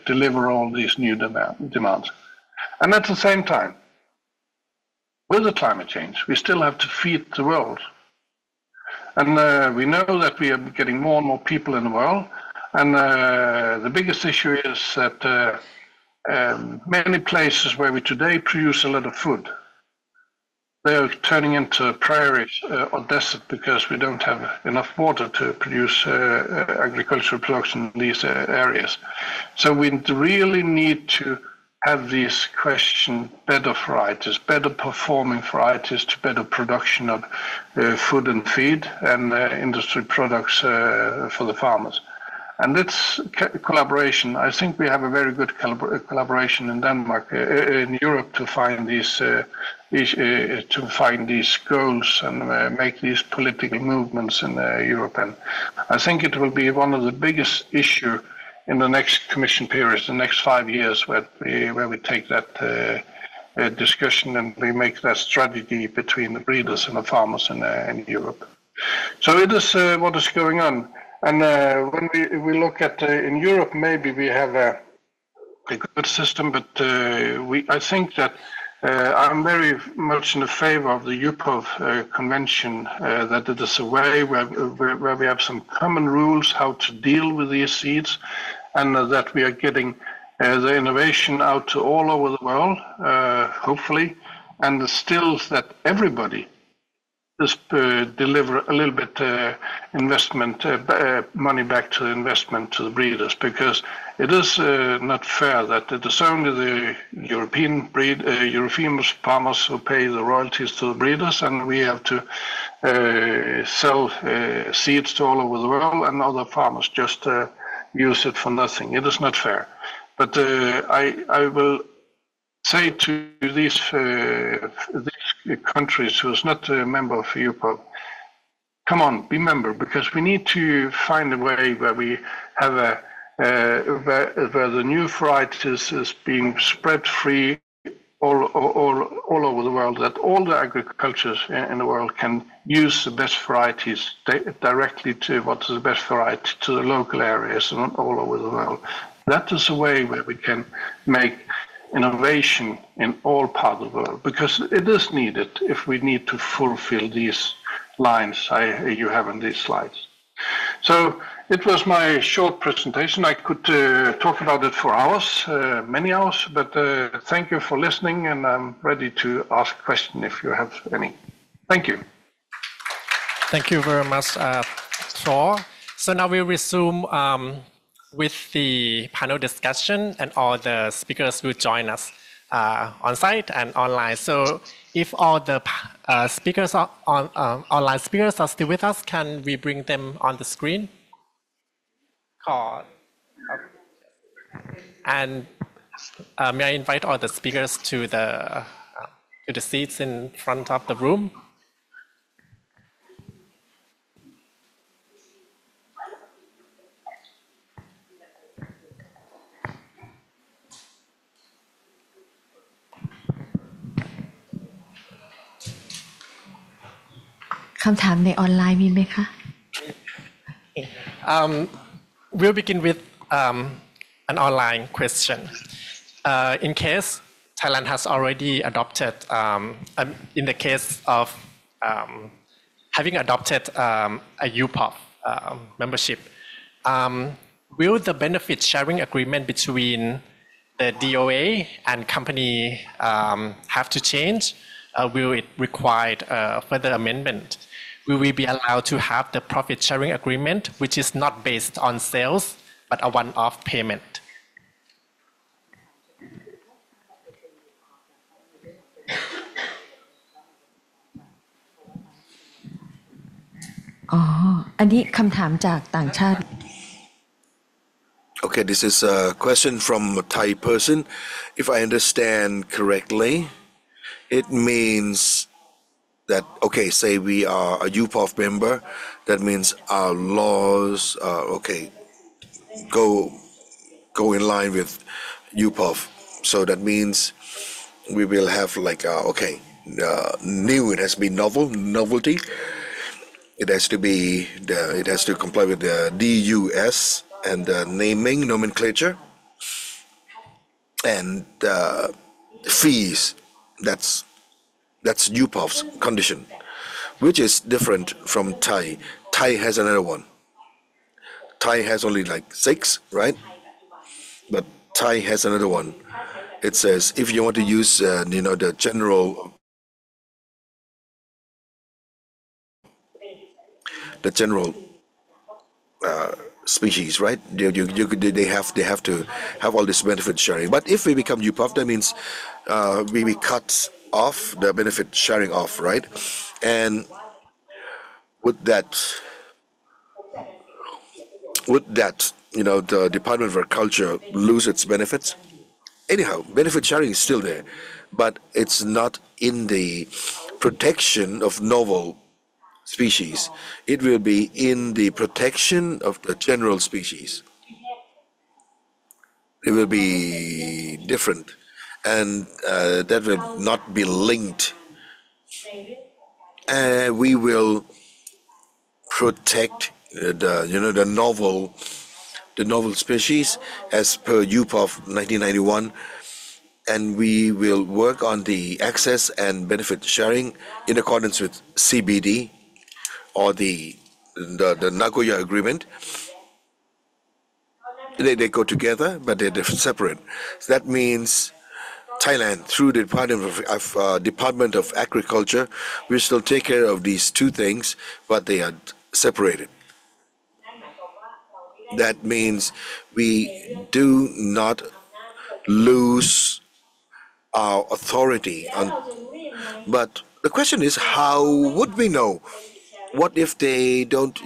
deliver all these new demands. And at the same time, with the climate change, we still have to feed the world. And we know that we are getting more and more people in the world. And the biggest issue is that many places where we today produce a lot of food, they are turning into prairies or desert because we don't have enough water to produce agricultural production in these areas. So we really need to have these better varieties, better performing varieties to better production of food and feed and industry products for the farmers. And it's collaboration. I think we have a very good collaboration in Denmark, in Europe, to find these goals and make these political movements in Europe. And I think it will be one of the biggest issues in the next Commission period, the next 5 years, where we take that discussion and we make that strategy between the breeders and the farmers in Europe. So it is what is going on. And when we look at in Europe, maybe we have a good system, but I think that I'm very much in the favor of the UPOV convention, that it is a way where we have some common rules how to deal with these seeds, and that we are getting the innovation out to all over the world, hopefully, and still that everybody just deliver a little bit investment money back to the investment to the breeders, because it is not fair that it is only the European farmers who pay the royalties to the breeders, and we have to sell seeds to all over the world, and other farmers just use it for nothing. It is not fair. But I will say to these countries who is not a member of UPOV, come on, be member, because we need to find a way where we have where the new varieties is being spread free all over the world, that all the agricultures in the world can use the best varieties directly to what is the best variety to the local areas and all over the world. That is a way where we can make innovation in all parts of the world, because it is needed if we need to fulfill these lines you have in these slides. So it was my short presentation. I could talk about it for hours, many hours, but thank you for listening, and I'm ready to ask questions if you have any. Thank you. Thank you very much, Thor. So now we resume with the panel discussion, and all the speakers will join us on site and online. So if all the speakers are online speakers are still with us, can we bring them on the screen? And may I invite all the speakers to the seats in front of the room? We'll begin with an online question. In case Thailand has already adopted, in the case of having adopted a UPOV membership, will the benefit sharing agreement between the DOA and company have to change? Will it require further amendment? Will we be allowed to have the profit sharing agreement, which is not based on sales, but a one-off payment? Okay, this is a question from a Thai person. If I understand correctly, it means that, okay, say we are a UPOV member, that means our laws, go in line with UPOV. So that means we will have like, new, it has to be novelty. It has to be, it has to comply with the DUS and the naming nomenclature. And fees, that's UPOV's condition, which is different from Thai. Thai has another one. Thai has only like 6, right? But Thai has another one. It says if you want to use, the general species, right? They have to have all this benefit sharing. But if we become UPOV, that means we cut off the benefit sharing off, right? And would that the Department of Agriculture lose its benefits? Anyhow, benefit sharing is still there, but it's not in the protection of novel species. It will be in the protection of the general species. It will be different, and that will not be linked. We will protect the novel species as per UPOV 1991, and we will work on the access and benefit sharing in accordance with CBD or the Nagoya Agreement. They go together, but they're separate. So that means Thailand, through the Department of Agriculture, we still take care of these two things, but they are separated. That means we do not lose our authority. But the question is, how would we know? What if they don't,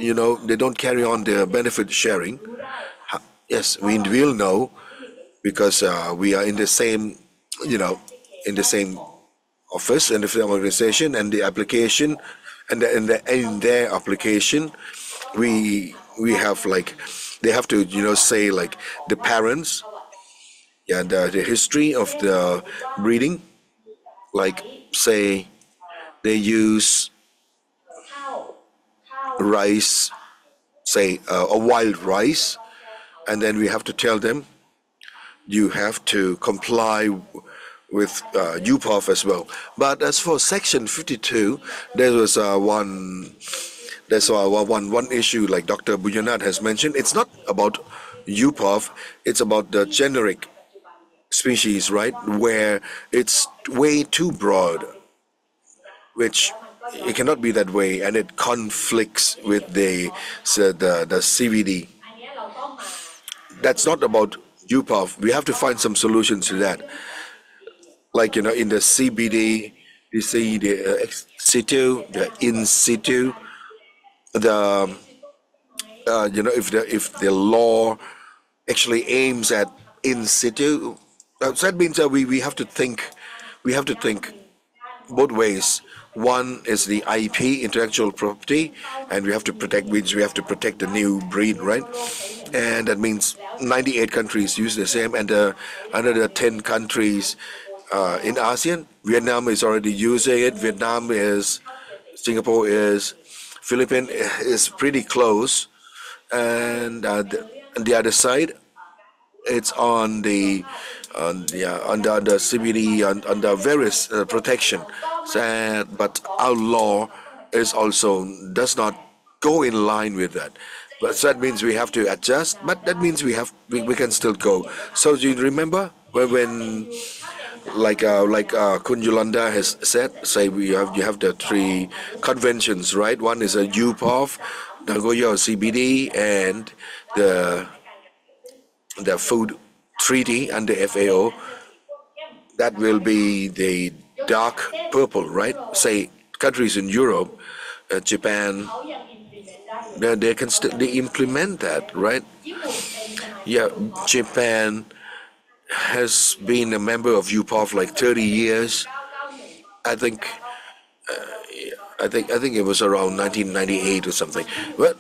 they don't carry on their benefit sharing? Yes, we will know because we are in the same, in the same office and the same organization, and the application, and in their application, we have like, they have to, say like the parents, the history of the breeding, like say they use rice, say a wild rice, and then we have to tell them you have to comply with UPOV as well. But as for Section 52, there was one issue, like Dr. Buyanat has mentioned. It's not about UPOV, it's about the generic species, right, where it's way too broad, which it cannot be that way, and it conflicts with the CVD. That's not about UPOV. We have to find some solutions to that. Like, in the CBD, you see the ex situ, the in situ, the if the law actually aims at in situ, so that means that we have to think both ways. One is the IP, intellectual property, and we have to protect the new breed, right? And that means 98 countries use the same, and another 10 countries in ASEAN. Vietnam is already using it. Singapore is, Philippines is pretty close, and on the other side, it's on the CBD, on the various protection. But our law is also does not go in line with that. But so that means we have to adjust. But that means we can still go. So do you remember when Kun Yolanda has said, you have the 3 conventions, right? One is a UPOV, Nagoya CBD, and the food treaty under FAO. That will be the dark purple, right? Say countries in Europe, Japan, they can they implement that, right? Yeah, Japan has been a member of UPOV like 30 years. I think it was around 1998 or something. But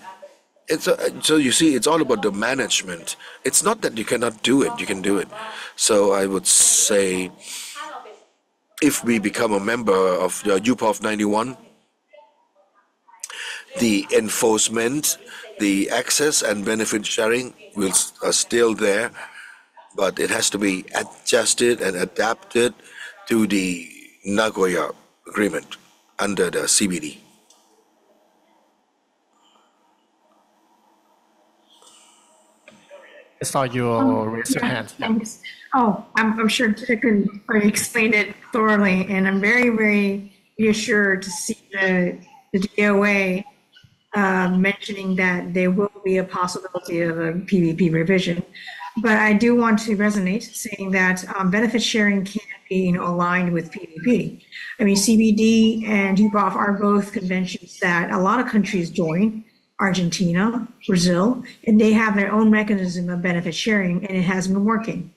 so you see, it's all about the management. It's not that you cannot do it; you can do it. So I would say, if we become a member of the UPOV 91, the enforcement, the access and benefit sharing are still there, but it has to be adjusted and adapted to the Nagoya Agreement under the CBD. I saw you raise your hand. Thanks. Oh, I'm sure Chicken explained it thoroughly, and I'm very, very reassured to see the DOA mentioning that there will be a possibility of a PVP revision. But I do want to resonate saying that benefit sharing can't be aligned with PVP. I mean, CBD and UPOV are both conventions that a lot of countries join. Argentina, Brazil, and they have their own mechanism of benefit sharing, and it has been working.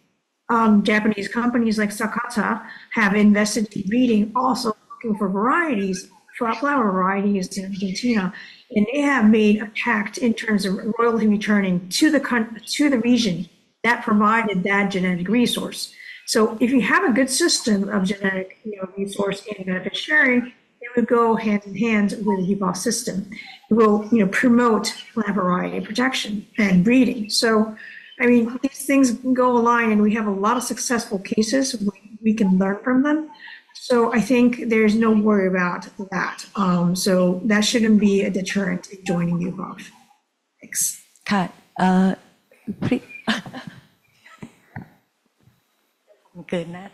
Japanese companies like Sakata have invested in breeding, also looking for varieties, flower varieties in Argentina, and they have made a pact in terms of royalty returning to the region that provided that genetic resource. So if you have a good system of genetic resource and benefit sharing, it would go hand in hand with the UPOV system. It will promote plant variety protection and breeding. So, I mean, these things go align, and we have a lot of successful cases. We can learn from them. So I think there's no worry about that. So that shouldn't be a deterrent in joining UPOV. Thanks. Please. Gunnar.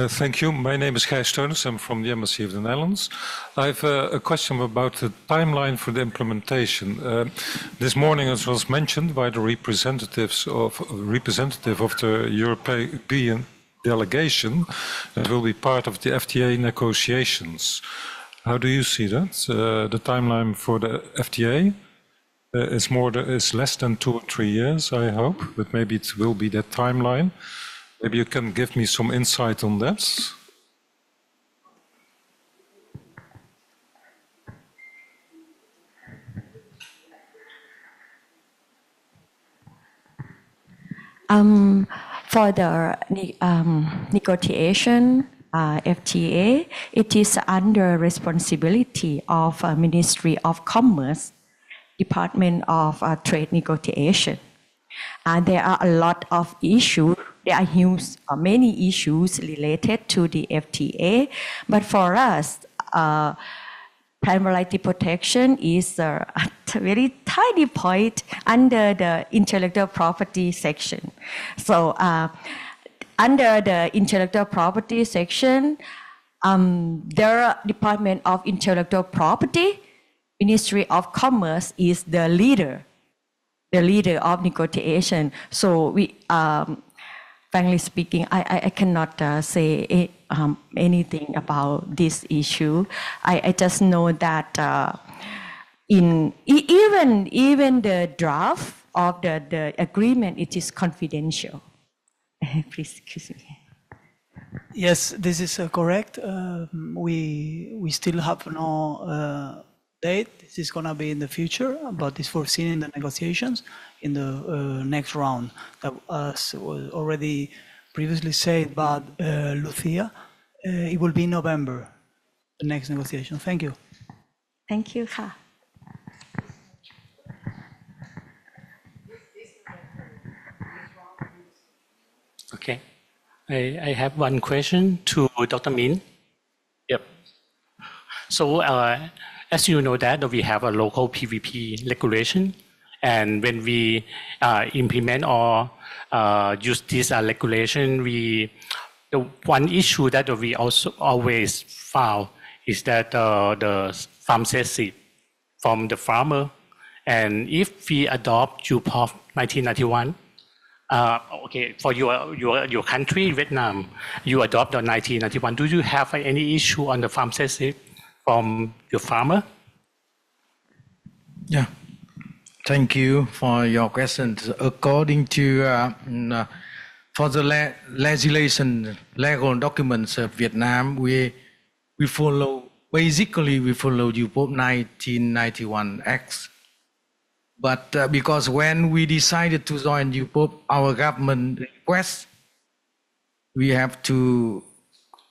Thank you. My name is Gijs Steuners. I'm from the Embassy of the Netherlands. I have a question about the timeline for the implementation. This morning it was mentioned by the representative of the European delegation that will be part of the FTA negotiations. How do you see that? The timeline for the FTA is less than 2 or 3 years, I hope, but maybe it will be that timeline. Maybe you can give me some insight on that. For the negotiation FTA, it is under responsibility of Ministry of Commerce, Department of Trade Negotiation. There are a lot of issues. There are many issues related to the FTA, but for us, plant variety protection is at very tiny point under the intellectual property section. So under the intellectual property section, the Department of Intellectual Property, Ministry of Commerce is the leader of negotiation. So we, frankly speaking, I cannot say anything about this issue. I just know that even the draft of the agreement, it is confidential. Please excuse me. Yes, this is correct. We still have no date. This is going to be in the future, but it's foreseen in the negotiations in the next round. That, as was already previously said by Lucia, it will be in November, the next negotiation. Thank you. Thank you, Ka. Okay. I have one question to Dr. Min. Yep. So as you know that we have a local PVP regulation, and when we implement or use this regulation, the one issue that we also always found is that the farm seed from the farmer, and if we adopt UPOV 1991. Okay, for your country, Vietnam, you adopt the 1991. Do you have any issue on the farm seed from your farmer? Yeah, thank you for your questions. According to for the legislation, legal documents of Vietnam, we follow UPOV 1991 Act. But because when we decided to join UPOV, our government request,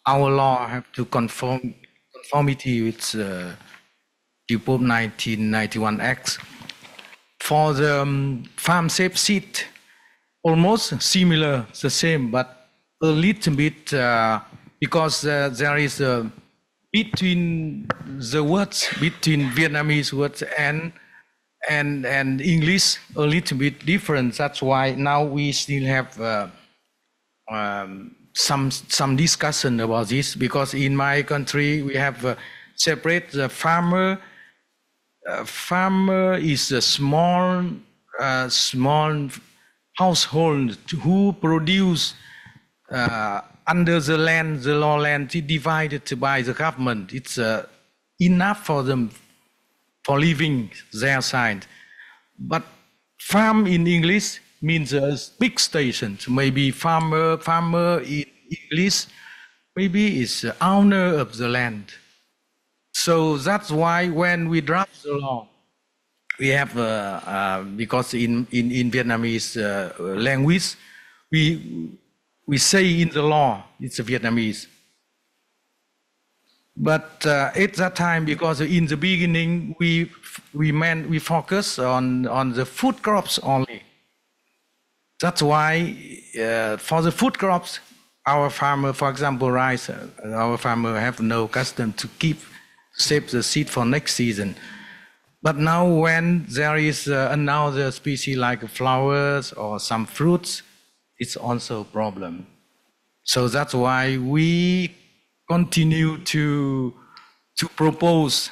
our law have to conformity with UPOV 1991 Act. For the farm safe seed, almost similar, the same, but a little bit because there is between the words, between Vietnamese words and English a little bit different. That's why now we still have some discussion about this, because in my country we have separate the farmer. Farmer is a small household who produce under the land, the law land divided by the government. It's enough for them for living their side. But farm in English means a big station. So maybe farmer in English maybe is the owner of the land. So that's why when we draft the law, we have because in Vietnamese language we say in the law it's a Vietnamese. But at that time, because in the beginning we focus on the food crops only. That's why for the food crops, our farmer, for example, rice, our farmer have no custom to save the seed for next season. But now when there is another species like flowers or some fruits, it's also a problem. So that's why we continue to propose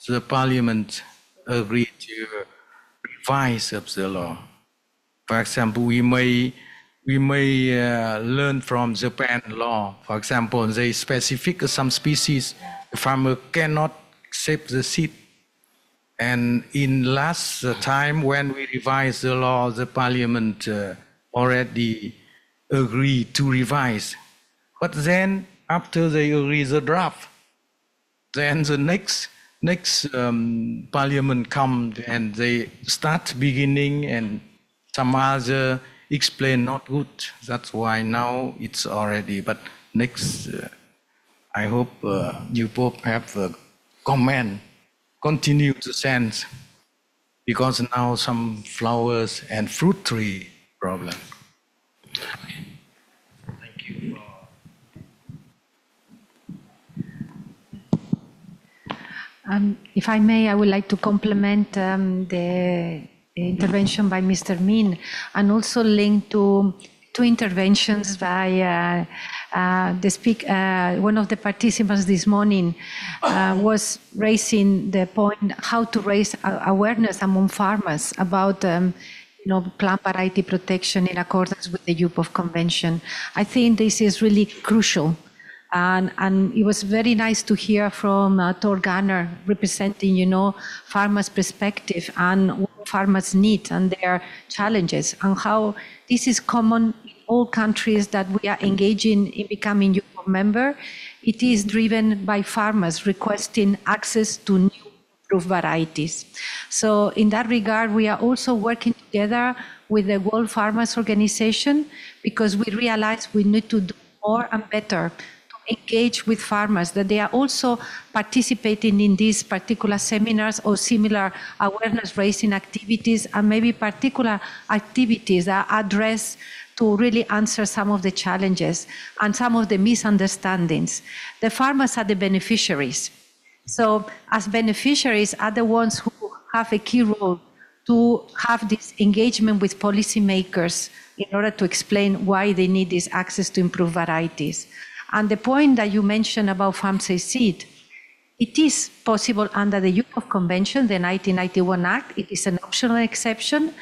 the parliament agree to revise of the law. For example, we may learn from Japan law. For example, they specific some species the farmer cannot save the seed. And in last time when we revised the law, the parliament already agreed to revise. But then after they agree the draft, then the next parliament come and they start beginning and some other explain not good. That's why now it's already. But next, I hope UPOV have a comment, continue to send, because now some flowers and fruit tree problem. Thank you. If I may, I would like to complement the intervention by Mr. Minh and also link to two interventions by one of the participants this morning was raising the point how to raise awareness among farmers about plant variety protection in accordance with the UPOV Convention. I think this is really crucial. And it was very nice to hear from Thor Gunnar representing, farmers' perspective and what farmers need and their challenges and how this is common in all countries that we are engaging in becoming UPOV member. It is driven by farmers requesting access to new improved varieties. So in that regard, we are also working together with the World Farmers Organization because we realize we need to do more and better engage with farmers, that they are also participating in these particular seminars or similar awareness raising activities and maybe particular activities that address to really answer some of the challenges and some of the misunderstandings. The farmers are the beneficiaries. So as beneficiaries are the ones who have a key role to have this engagement with policymakers in order to explain why they need this access to improved varieties. And the point that you mentioned about farm-safe seed, it is possible under the UPOV Convention, the 1991 Act. It is an optional exception.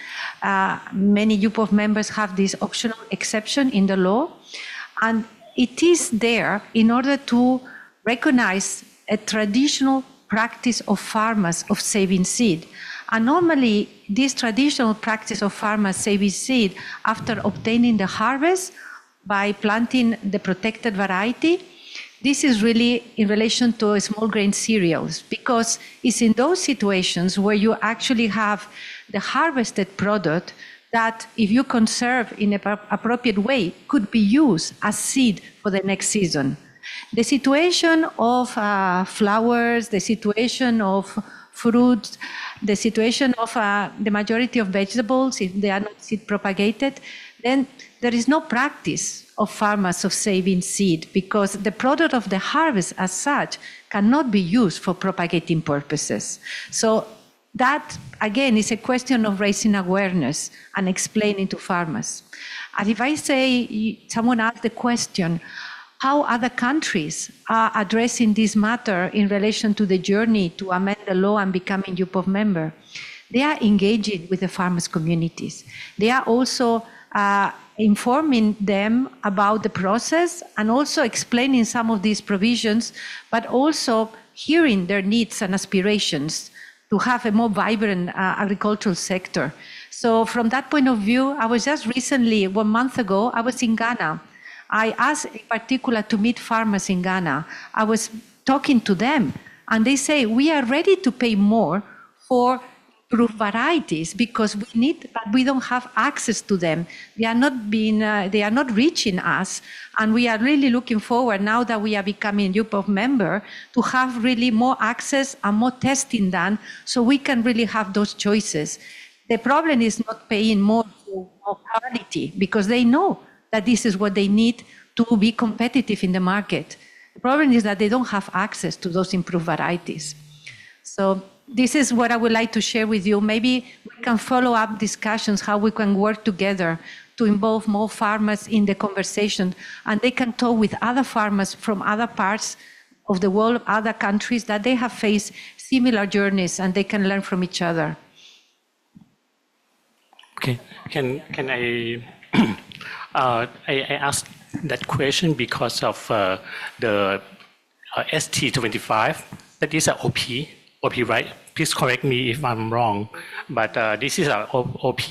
Many UPOV members have this optional exception in the law. And it is there in order to recognize a traditional practice of farmers of saving seed. And normally, this traditional practice of farmers saving seed after obtaining the harvest by planting the protected variety, this is really in relation to small grain cereals, because it's in those situations where you actually have the harvested product that, if you conserve in an appropriate way, could be used as seed for the next season. The situation of flowers, the situation of fruits, the situation of the majority of vegetables, if they are not seed propagated, then there is no practice of farmers of saving seed because the product of the harvest as such cannot be used for propagating purposes. So that, again, is a question of raising awareness and explaining to farmers. And if I say, someone asked the question, how other countries are addressing this matter in relation to the journey to amend the law and becoming UPOV member, they are engaging with the farmers' communities. They are also informing them about the process and also explaining some of these provisions, but also hearing their needs and aspirations to have a more vibrant agricultural sector. So from that point of view, I was just recently, 1 month ago, I was in Ghana. I asked in particular to meet farmers in Ghana. I was talking to them and they say, we are ready to pay more for improved varieties because we need, but we don't have access to them. They are not reaching us. And we are really looking forward now that we are becoming UPOV member to have really more access and more testing done so we can really have those choices. The problem is not paying more for more quality because they know that this is what they need to be competitive in the market. The problem is that they don't have access to those improved varieties. So this is what I would like to share with you. Maybe we can follow up discussions how we can work together to involve more farmers in the conversation, and they can talk with other farmers from other parts of the world, other countries that they have faced similar journeys, and they can learn from each other. Okay, can I I asked that question because of the ST25, that is an OP, right? Please correct me if I'm wrong, but this is an OP.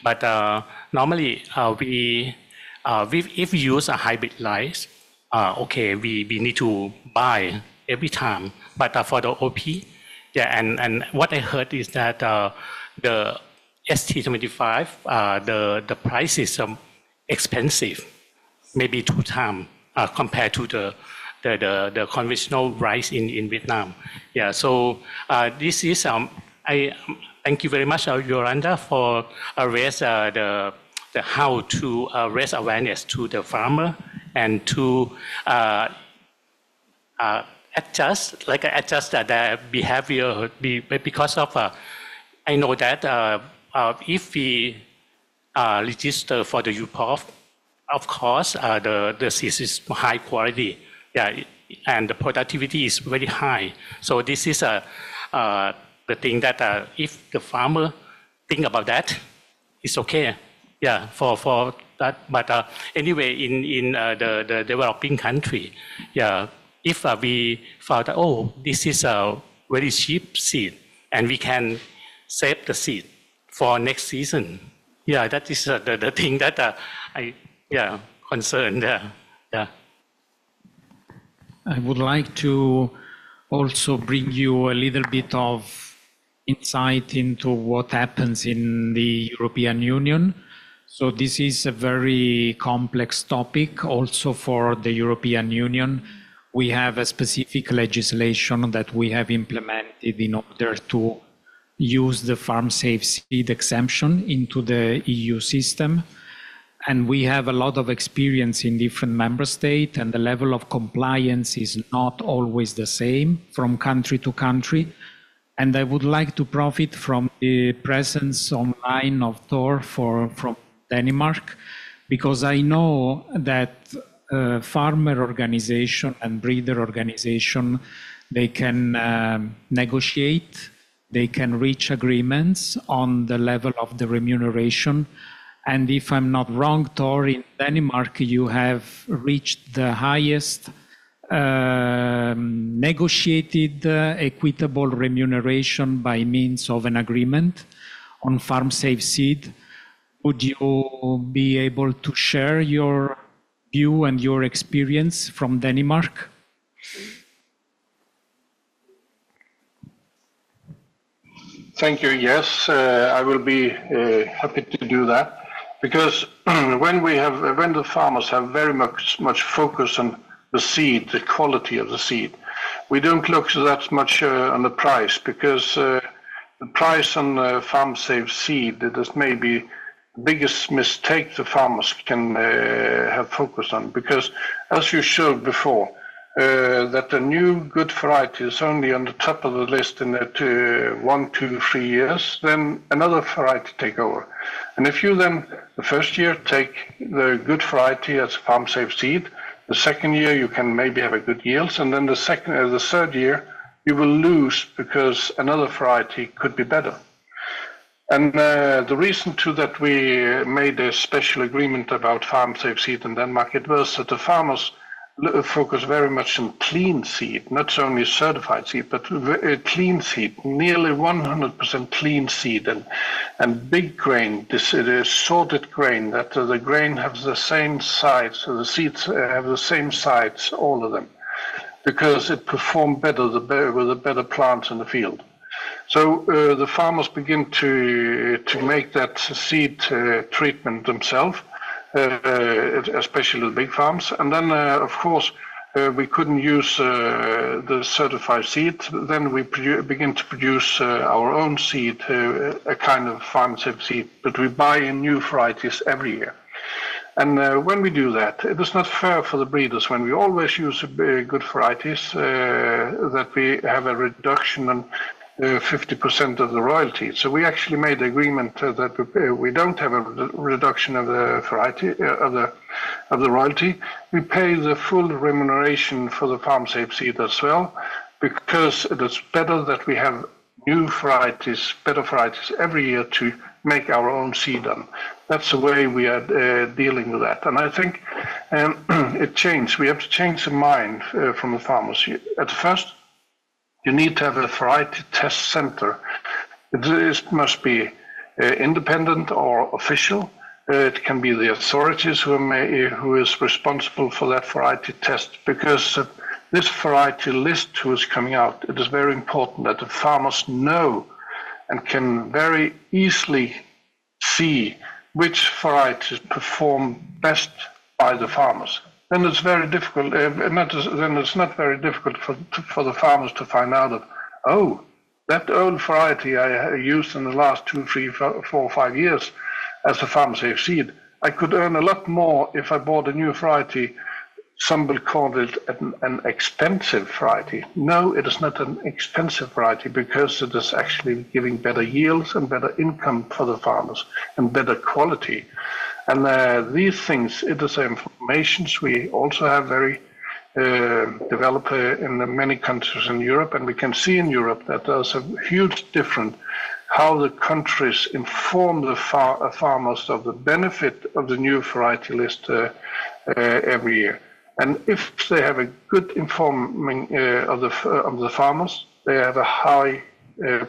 But normally if we use a hybrid rice, okay, we need to buy every time. But for the OP, yeah, and what I heard is that the ST25, the price is expensive, maybe 2 times compared to the conventional rice in Vietnam. Yeah, so this is I thank you very much, Yolanda, for raise the how to raise awareness to the farmer and to adjust the behavior because of I know that if we register for the UPOV, of course the seed is high quality, and the productivity is very high. So this is the thing that if the farmer think about that, it's okay. For that. But anyway, in the developing country, if we found that, this is a very cheap seed, and we can save the seed for next season. That is the thing that I concerned. I would like to also bring you a little bit of insight into what happens in the European Union. So this is a very complex topic also for the European Union. We have a specific legislation that we have implemented in order to use the farm safe seed exemption into the EU system. And we have a lot of experience in different member states, and the level of compliance is not always the same from country to country. And I would like to profit from the presence online of Thor from Denmark, because I know that farmer organization and breeder organization, they can negotiate, they can reach agreements on the level of the remuneration. And if I'm not wrong, Thor, in Denmark, you have reached the highest negotiated equitable remuneration by means of an agreement on farm safe seed. Would you be able to share your view and your experience from Denmark? Thank you. Yes, I will be happy to do that, because when the farmers have very much focus on the seed, the quality of the seed, we don't look that much on the price, because the price on farm safe seed, it is maybe the biggest mistake the farmers can have focused on, because as you showed before, that the new good variety is only on the top of the list in 1, 2, 3 years, then another variety take over. And if you then, the first year, take the good variety as farm safe seed, the second year you can maybe have a good yields, and then the third year you will lose because another variety could be better. And the reason to that we made a special agreement about farm safe seed in Denmark, it was that the farmers focus very much on clean seed, not only certified seed, but clean seed, nearly 100% clean seed, and big grain. This is sorted grain, that the grain has the same size, so the seeds have the same size, all of them, because it performs better with the better plants in the field. So the farmers begin to make that seed treatment themselves, especially the big farms. And then, of course, we couldn't use the certified seed. Then we begin to produce our own seed, a kind of farm safe seed, but we buy in new varieties every year. And when we do that, it is not fair for the breeders when we always use good varieties that we have a reduction on 50% of the royalty. So we actually made an agreement that we don't have a reduction of the variety of the royalty. We pay the full remuneration for the farm safe seed as well, because it is better that we have new varieties, better varieties every year to make our own seed on. That's the way we are dealing with that. And I think it changed. We have to change the mind from the farmers. At first, you need to have a variety test center. It must be independent or official. It can be the authorities who is responsible for that variety test, because this variety list who is coming out, it is very important that the farmers know and can very easily see which varieties perform best by the farmers. Then it's very difficult. Then it's not very difficult for the farmers to find out that, oh, that old variety I used in the last 2, 3, 4, 5 years as a farm safe seed, I could earn a lot more if I bought a new variety some will call it an expensive variety. No, it is not an expensive variety because it is actually giving better yields and better income for the farmers and better quality. And these things, it is information we also have very developed in many countries in Europe, and we can see in Europe that there's a huge difference how the countries inform the farmers of the benefit of the new variety list every year. And if they have a good informing of the farmers, they have a high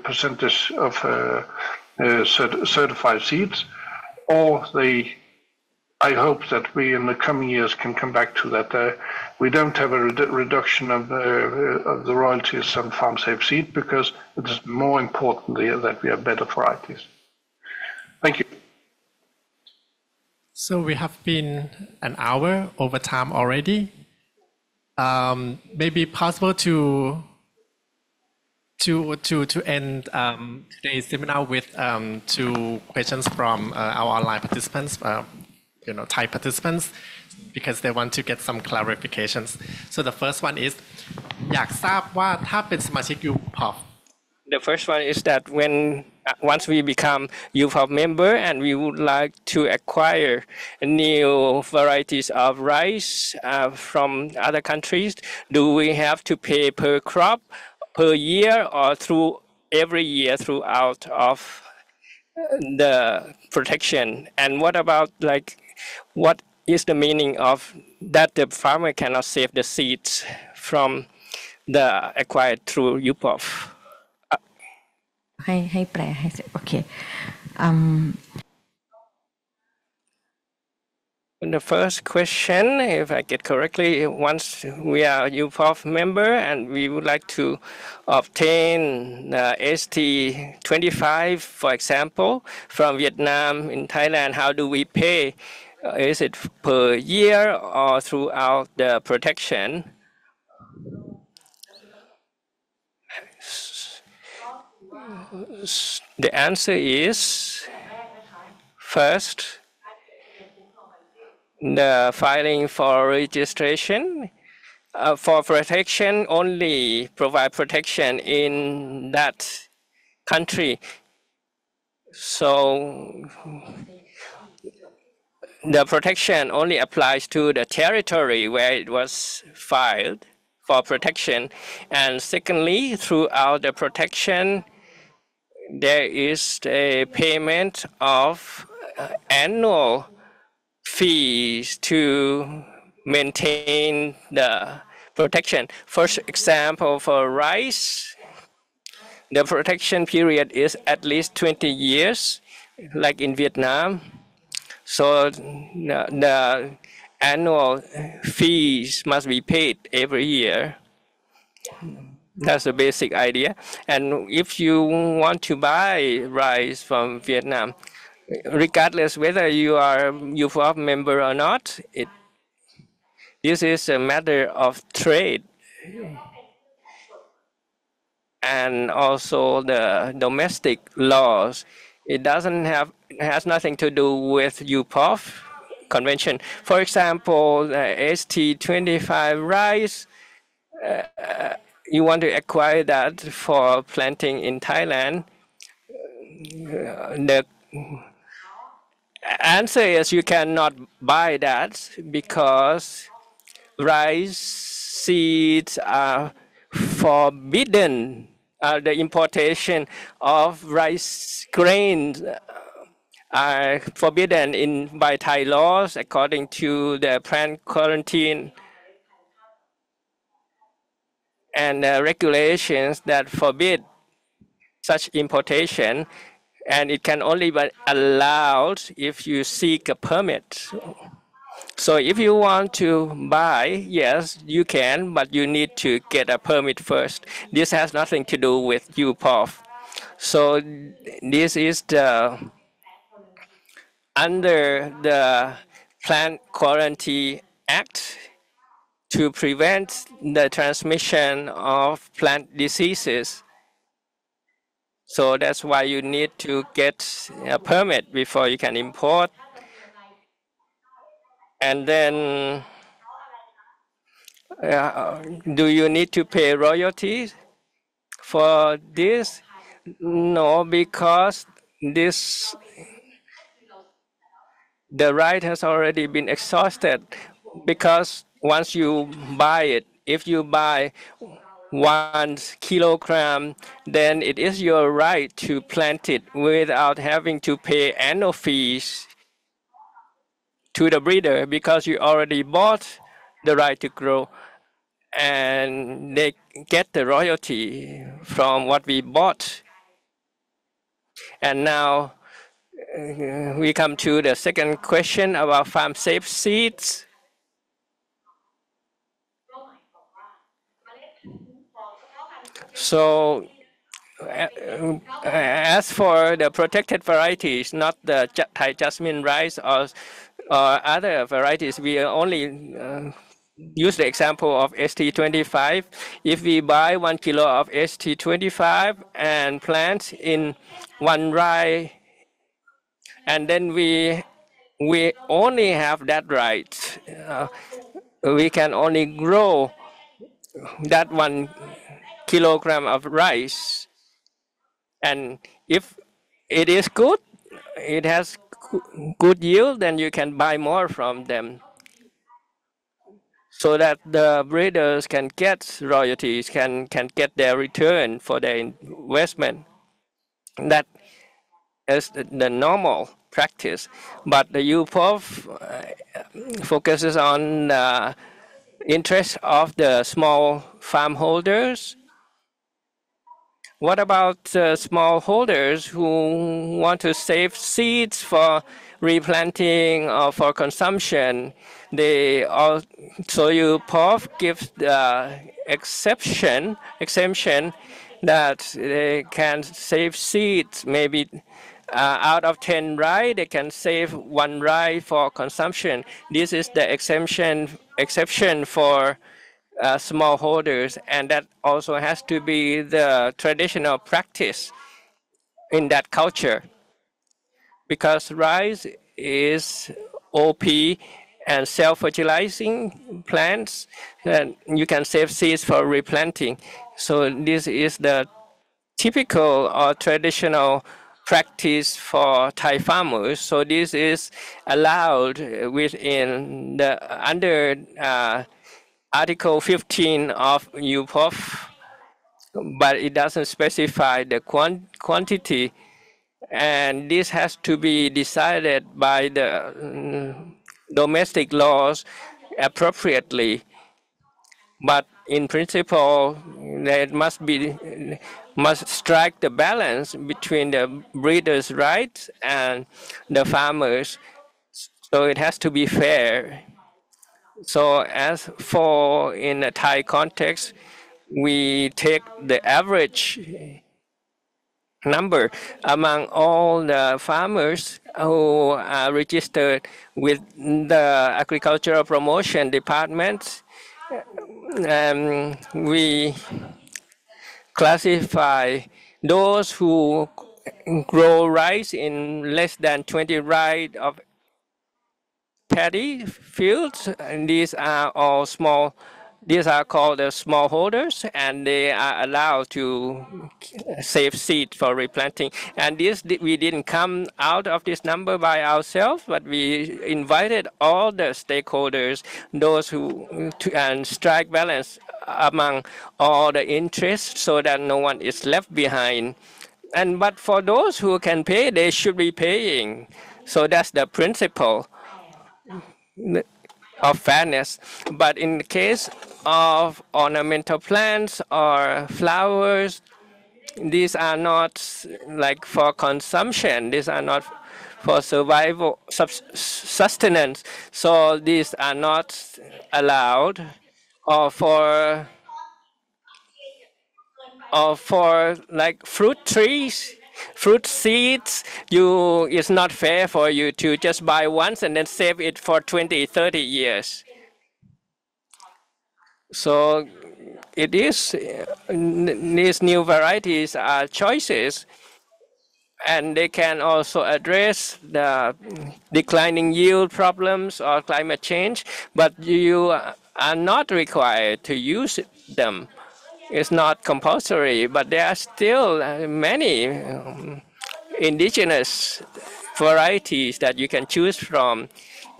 percentage of certified seeds, or I hope that we in the coming years can come back to that. We don't have a reduction of the royalties on farm safe seed because it is more important that we have better varieties. Thank you. So we have been an hour over time already. Maybe possible to end today's seminar with 2 questions from our online participants, Thai participants, because they want to get some clarifications. So the first one is อยากทราบว่าถ้าเป็นสมาชิก UPOV The first one is that once we become UPOV member and we would like to acquire new varieties of rice from other countries, do we have to pay per crop, per year, or through every year throughout of the protection? And what about what is the meaning of that the farmer cannot save the seeds from the acquired through UPOV? ให้แปลให้เสร็จโอเค The first question, if I get correctly, once we are UPOV member and we would like to obtain ST25, for example, from Vietnam in Thailand, how do we pay? Is it per year or throughout the protection? The answer is, first, the filing for registration. For protection, only provide protection in that country. So the protection only applies to the territory where it was filed for protection. And secondly, throughout the protection, there is a payment of annual fees to maintain the protection. For example, for rice, the protection period is at least 20 years, like in Vietnam. So the annual fees must be paid every year. That's the basic idea. And if you want to buy rice from Vietnam, regardless whether you are UPOV member or not, this is a matter of trade. And also the domestic laws. It has nothing to do with UPOV convention. For example, ST25 rice, you want to acquire that for planting in Thailand. The answer is you cannot buy that because rice seeds are forbidden. The importation of rice grains are forbidden by Thai laws according to the plant quarantine and regulations that forbid such importation, and it can only be allowed if you seek a permit. So if you want to buy, yes, you can, but you need to get a permit first. This has nothing to do with UPOV. So this is under the Plant Quarantine Act to prevent the transmission of plant diseases. So that's why you need to get a permit before you can import. And then Do you need to pay royalties for this? No, because this the right has already been exhausted. Because once you buy it, if you buy 1 kilogram, then it is your right to plant it without having to pay annual fees to the breeder, because you already bought the right to grow, and they get the royalty from what we bought. And now we come to the second question about farm safe seeds. So as for the protected varieties, not the Thai jasmine rice or other varieties, we only use the example of ST25. If we buy 1 kilo of ST25 and plant in 1 rye, and then we only have that right, we can only grow that 1 kilogram of rice. And if it is good, it has good yield, then you can buy more from them, so that the breeders can get royalties, can get their return for their investment. That is the normal practice. But the UPOV focuses on the interest of the small farm holders. What about smallholders who want to save seeds for replanting or for consumption? They all, so UPOV gives the exemption that they can save seeds. Maybe out of 10 rye, they can save 1 rye for consumption. This is the exception for smallholders, and that also has to be the traditional practice in that culture, because rice is OP and self-fertilizing plants, and you can save seeds for replanting. So this is the typical or traditional practice for Thai farmers. So this is allowed within the under Article 15 of UPOV, but it doesn't specify the quantity, and this has to be decided by the domestic laws appropriately. But in principle, there must strike the balance between the breeders' rights and the farmers. So it has to be fair. So as for in a Thai context, we take the average number among all the farmers who are registered with the Agricultural Promotion Department. We classify those who grow rice in less than 20 rye of paddy fields, and these are all small. These are called the smallholders, and they are allowed to save seed for replanting. And this we didn't come out of this number by ourselves, but we invited all the stakeholders, those who and strike balance among all the interests, so that no one is left behind. And but for those who can pay, they should be paying. So that's the principle of fairness. But in the case of ornamental plants or flowers, these are not like for consumption. These are not for survival, sustenance. So these are not allowed, or for like fruit trees, fruit seeds. It's not fair for you to just buy once and then save it for 20, 30 years. So it is, these new varieties are choices, and they can also address the declining yield problems or climate change, but you are not required to use them. It's not compulsory, but there are still many indigenous varieties that you can choose from.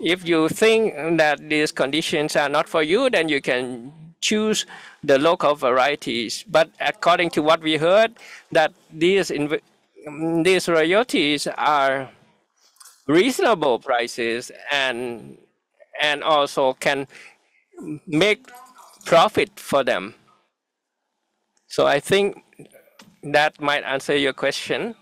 If you think that these conditions are not for you, then you can choose the local varieties. But according to what we heard, that these royalties are reasonable prices and also can make profit for them. So I think that might answer your question.